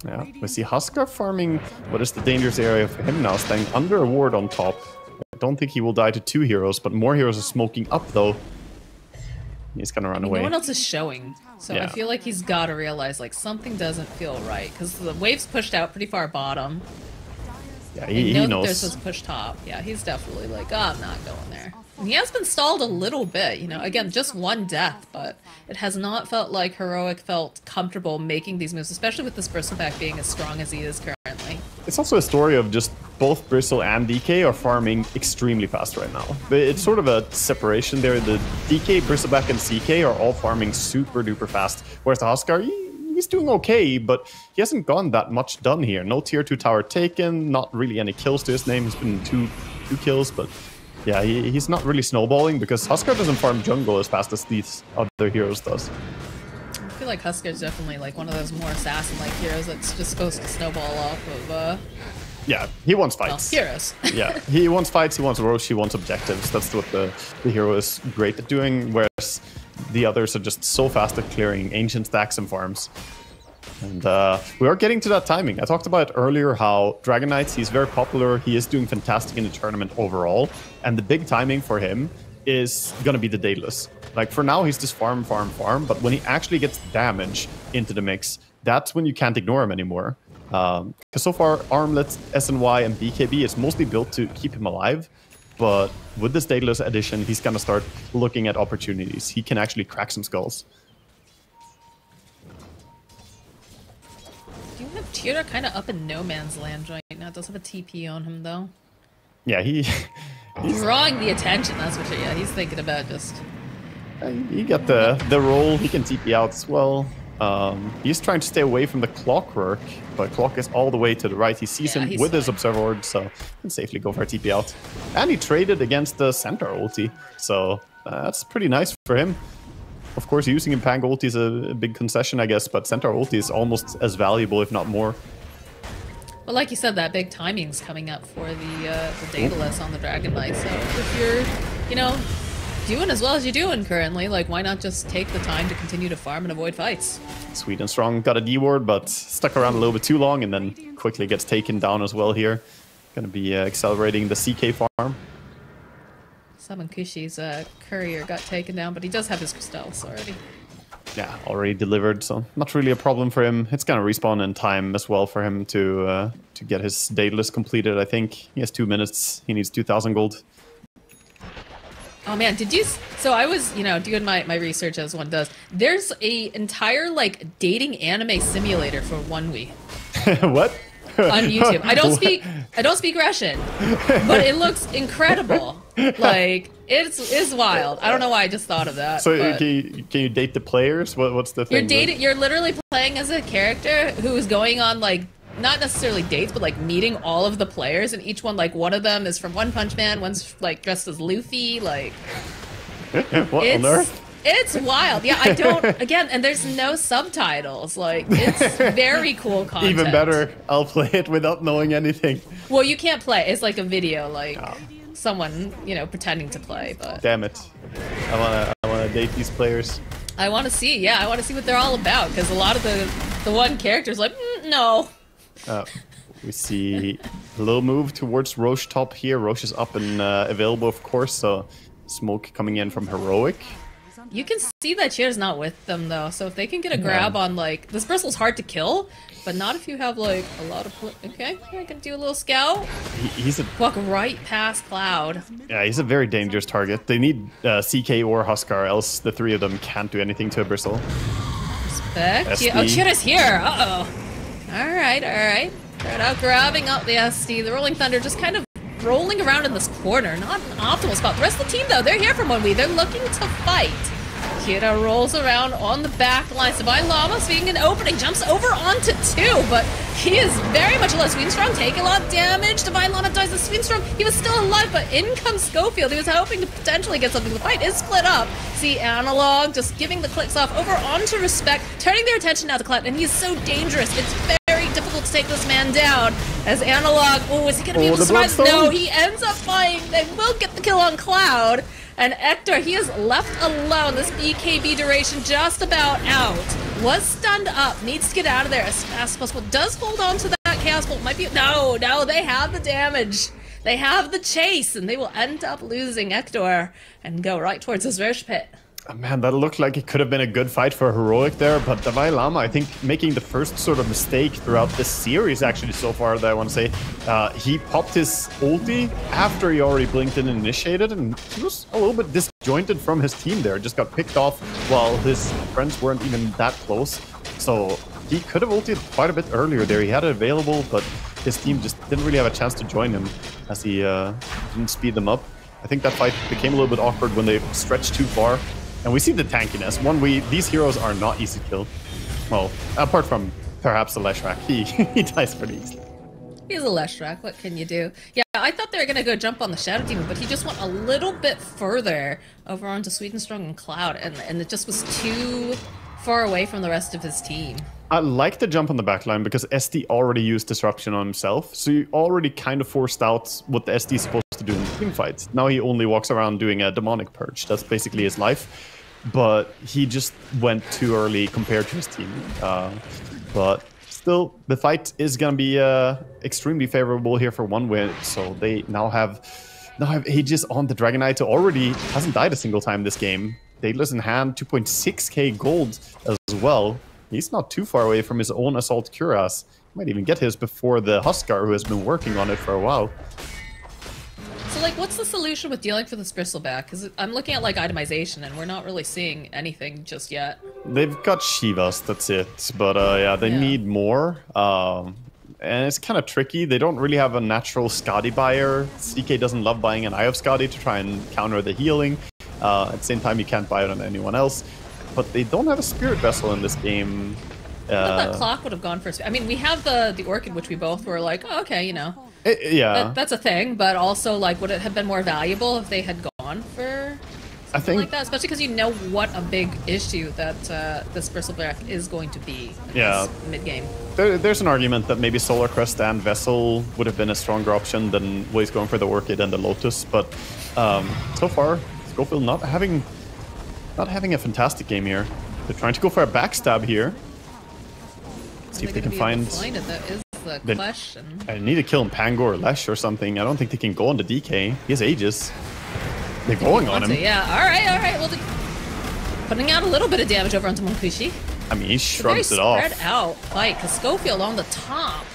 Yeah, we see Huskar farming what is the dangerous area for him now, staying under a ward on top. I don't think he will die to 2 heroes, but more heroes are smoking up though. He's gonna run No away. one else is showing, so I Yeah. feel like he's got to realize like something doesn't feel right because the wave's pushed out pretty far bottom. Yeah, I he know that knows. they're supposed to push top. Yeah, he's definitely like, oh, I'm not going there. And he has been stalled a little bit, you know. Again, just one death, but it has not felt like Heroic felt comfortable making these moves, especially with this Bristleback being as strong as he is currently. It's also a story of just both Bristle and DK are farming extremely fast right now. It's sort of a separation there. The DK, Bristleback, and CK are all farming super duper fast, whereas the Huskar, he's doing okay, but he hasn't gotten that much done here. No tier 2 tower taken, not really any kills to his name. He's been two kills, but yeah, he's not really snowballing because Huskar doesn't farm jungle as fast as these other heroes does. I feel like Huskar's definitely like one of those more assassin-like heroes that's just supposed to snowball off of, Yeah, he wants well, fights. heroes. Yeah, he wants fights, he wants Roche, he wants objectives. That's what the hero is great at doing, whereas the others are just so fast at clearing ancient stacks and farms. And we are getting to that timing. I talked about earlier how Dragon Knights, he's very popular. He is doing fantastic in the tournament overall. And the big timing for him is going to be the Daedalus. Like, for now, he's just farm. But when he actually gets damage into the mix, that's when you can't ignore him anymore. Because so far, Armlet, SNY, and BKB is mostly built to keep him alive. But with this Daedalus addition, he's going to start looking at opportunities. He can actually crack some skulls. Do you have Tira kind of up in no man's land right now? Does have a TP on him though. Yeah, he's Drawing the attention, that's what yeah, he's thinking about just. he got the roll. He can TP out as well. He's trying to stay away from the Clockwork, but Clock is all the way to the right. He sees Yeah, him he's with his fine. Observer Horde, so he can safely go for a TP out. And he traded against the Centaur ulti, so that's pretty nice for him. Of course, using Impang ulti is a big concession, I guess, but Centaur ulti is almost as valuable, if not more. But like you said, that big timing's coming up for the Daedalus on the Dragon Knight. So if you're, you know, doing as well as you're doing currently, like why not just take the time to continue to farm and avoid fights? Sweet and Strong got a D-ward, but stuck around a little bit too long and then quickly gets taken down as well here. Gonna be accelerating the CK farm. Summon Kushi's courier got taken down, but he does have his Crystals already. Yeah, already delivered, so not really a problem for him. It's gonna respawn in time as well for him to get his Daedalus completed. I think he has 2 minutes. He needs 2,000 gold. Oh man, did you? So I was, you know, doing my research as one does. There's a entire like dating anime simulator for 1W What? on YouTube. I don't speak Russian, but it looks incredible. Like it's wild. I don't know why I just thought of that. So but can you date the players? What's the thing? you're literally playing as a character who is going on like not necessarily dates, but like meeting all of the players, and each one like one of them is from One Punch Man, one's like dressed as Luffy, like What on earth? it's wild. Yeah, I don't again, and there's no subtitles. Like it's very cool content. Even better, I'll play it without knowing anything. Well, you can't play. It's like a video, like Oh. someone, you know, pretending to play, but Damn it! I wanna date these players. I want to see. Yeah, I want to see what they're all about because a lot of the one character's like, no. We see a little move towards Roche top here. Roche is up and available, of course. So smoke coming in from Heroic. You can see that Cheer's not with them though, so if they can get a grab on like this bristle's hard to kill, but not if you have like a lot of okay. I can do a little scout. He's a Walk right past Cloud. Yeah, he's a very dangerous target. They need CK or Huskar, else the three of them can't do anything to a Bristle. Respect. SD. Oh, Cheer is here. Uh oh. All right, all right. They're now grabbing up the SD. The Rolling Thunder just kind of rolling around in this corner. Not an optimal spot. The rest of the team, though, they're here for 1W. They're looking to fight. Kira rolls around on the back line. Savine Llama seeing an opening. Jumps over onto 2, but he is very much alive. Swedenstrong taking a lot of damage. Divine Llama dies to Swedenstrong. He was still alive, but in comes Schofield. He was hoping to potentially get something. The fight is split up. See Analog just giving the clicks off over onto Respect, turning their attention now to Cloud, and he's so dangerous. It's very difficult to take this man down. As Analog, oh, is he going to be able to the survive? Bloodstone. No, he ends up dying. They will get the kill on Cloud. And Ector, he is left alone. This BKB duration just about out. Was stunned up. Needs to get out of there as fast as possible. Does hold on to that Chaos Bolt. Might be... No, they have the damage. They have the chase. And they will end up losing Ector and go right towards his Roche pit. Man, that looked like it could have been a good fight for Heroic there, but Dalai Lama, I think, making the first sort of mistake throughout this series, actually, so far, that I want to say. He popped his ulti after he already blinked and initiated, and he was a little bit disjointed from his team there. Just got picked off while his friends weren't even that close. So he could have ulted quite a bit earlier there. He had it available, but his team just didn't really have a chance to join him as he didn't speed them up. I think that fight became a little bit awkward when they stretched too far. And we see the tankiness. These heroes are not easy to kill. Well, apart from perhaps the Leshrac, he dies pretty easily. He's a Leshrac, what can you do? Yeah, I thought they were gonna go jump on the Shadow Demon, but he just went a little bit further over onto Swedenstrong and Cloud, and it just was too far away from the rest of his team. I like the jump on the backline because SD already used Disruption on himself, so you already kind of forced out what the SD is supposed to do in team fights. Now he only walks around doing a Demonic Purge. That's basically his life. But he just went too early compared to his team. But still, the fight is going to be extremely favorable here for one win. So they now have Aegis on the Dragon Knight, who already hasn't died a single time this game. Daedalus in hand, 2.6k gold as well. He's not too far away from his own Assault Cuirass. Might even get his before the Huskar, who has been working on it for a while. So, like, what's the solution with dealing for this Bristleback? Because I'm looking at, like, itemization, and we're not really seeing anything just yet. They've got Shivas, that's it. But, yeah, they need more. And it's kind of tricky. They don't really have a natural Skadi buyer. CK doesn't love buying an Eye of Skadi to try and counter the healing. At the same time, you can't buy it on anyone else. But they don't have a Spirit Vessel in this game. I thought that Clock would have gone first. I mean, we have the Orchid, which we both were like, oh, okay, you know. Yeah. That's a thing, but also, like, would it have been more valuable if they had gone for something like that? Especially because you know what a big issue that this Bristleback is going to be in this mid-game. There's an argument that maybe Solar Crest and Vessel would have been a stronger option than Waze going for the Orchid and the Lotus, but so far, Schofield not having a fantastic game here. They're trying to go for a backstab here. See if they can find... That is the question. I need to kill him Pango or Lesh or something. I don't think they can go on the DK. He has Aegis. They're going on him. Yeah, alright. Well, putting out a little bit of damage over onto Monkushi. I mean, he shrugs it off. Spread out fight, because Schofield on the top.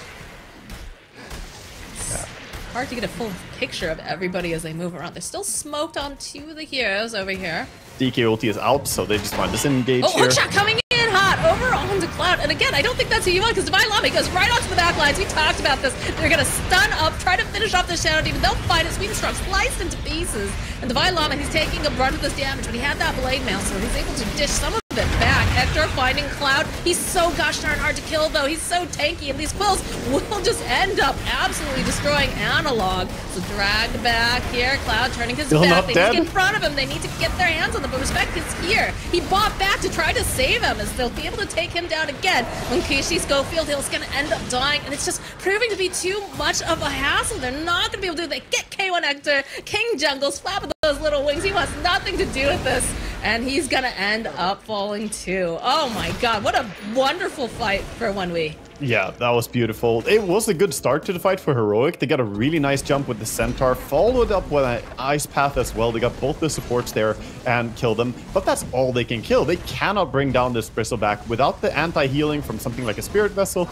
It's hard to get a full picture of everybody as they move around. They're still smoked on two of the heroes over here. DK ulti is out, so they just want to disengage here. Hookshot coming in hot over onto Cloud. And again, I don't think that's who you want, because Divine Lama goes right onto the back lines. We talked about this. They're going to stun up, try to finish off the Shadow Demon. They'll fight it. Swedenstrong sliced into pieces. And Divine Lama, he's taking a brunt of this damage, but he had that Blade Mail, so he's able to dish some of it back. Hector finding Cloud. He's so gosh darn hard to kill, though. He's so tanky, and these quills will just end up absolutely destroying Analog. So dragged back here. Cloud turning his back. They need to get in front of him. They need to get their hands on them, but Respect is here. He bought back to try to save him, as they'll be able to take him down again. When Kishi Schofield Hill's going to end up dying, and it's just proving to be too much of a hassle. They're not going to be able to do it. They get K1 Hector. King Jungle's flapping those little wings. He wants nothing to do with this, and he's going to end up falling too. Oh my god, what a wonderful fight for 1v. Yeah, that was beautiful. It was a good start to the fight for Heroic. They got a really nice jump with the Centaur, followed up with an Ice Path as well. They got both the supports there and killed them, but that's all they can kill. They cannot bring down this Bristleback without the anti-healing from something like a Spirit Vessel.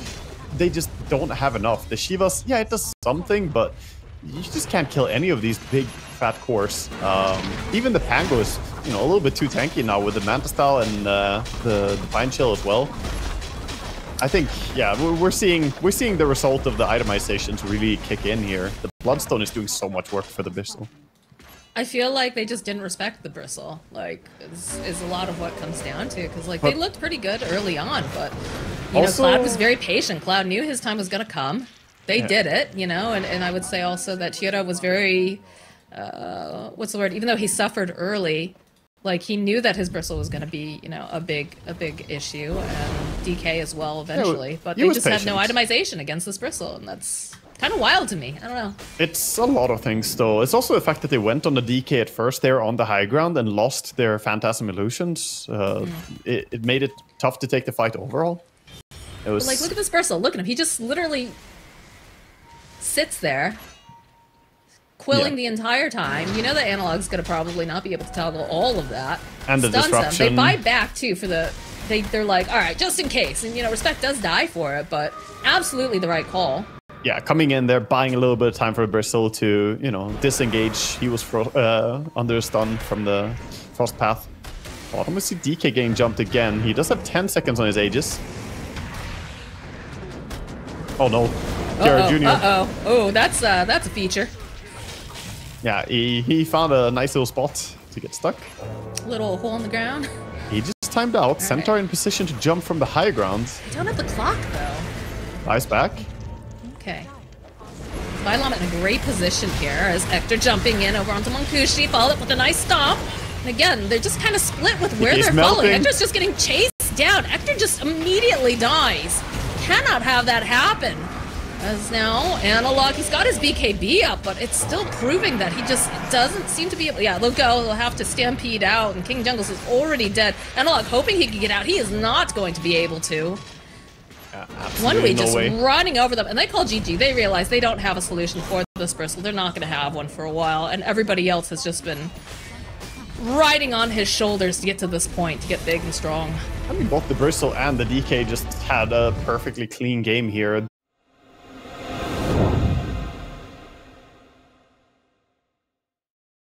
They just don't have enough. The Shivas, yeah, it does something, but you just can't kill any of these big fat cores. Even the Pango is, you know, a little bit too tanky now with the Manta Style and the Pine Chill as well. I think, yeah, we're seeing the result of the itemizations really kick in here. The Bloodstone is doing so much work for the Bristle. I feel like they just didn't respect the Bristle, like, is a lot of what comes down to, because, like, they looked pretty good early on, but, you know, Cloud was very patient. Cloud knew his time was going to come. They did it, you know, and I would say also that Chira was very, what's the word, even though he suffered early, like, he knew that his Bristle was going to be, you know, a big issue, and DK as well eventually, yeah, but they just had no itemization against this Bristle, and that's kind of wild to me. I don't know. It's a lot of things, though. It's also the fact that they went on the DK at first. They were on the high ground and lost their Phantasm Illusions. It made it tough to take the fight overall. It was... But, like, look at this Bristle. Look at him. He just literally sits there, quilling Yeah. the entire time. You know the analog's gonna probably not be able to toggle all of that. And the Stuns them. They disruption. buy back too for the. They're like, all right, just in case, and you know, Respect does die for it, but absolutely the right call. Yeah, coming in there, buying a little bit of time for Bristle to, you know, disengage. He was under stun from the Frost Path. Bottom we see DK getting jumped again. He does have 10 seconds on his Aegis. Oh no, Jared Jr. Oh, that's a feature. Yeah, he found a nice little spot to get stuck. Little hole in the ground. He just timed out. Centaur in position to jump from the high ground. I don't have the clock though. Nice back. Okay. Bylom in a great position here as Hector jumping in over onto Monkushi, followed up with a nice stomp. And again, they're just kind of split with where He's they're melting. falling. Hector's just getting chased down. Hector just immediately dies. Cannot have that happen. As now, Analog, he's got his BKB up, but it's still proving that he just doesn't seem to be able. Yeah, they'll go, they'll have to stampede out, and King Jungles is already dead. Analog hoping he could get out. He is not going to be able to. One way no just way. running over them, and they call GG. They realize they don't have a solution for this Bristle. They're not going to have one for a while, and everybody else has just been riding on his shoulders to get to this point, to get big and strong. I mean, both the Bristle and the DK just had a perfectly clean game here.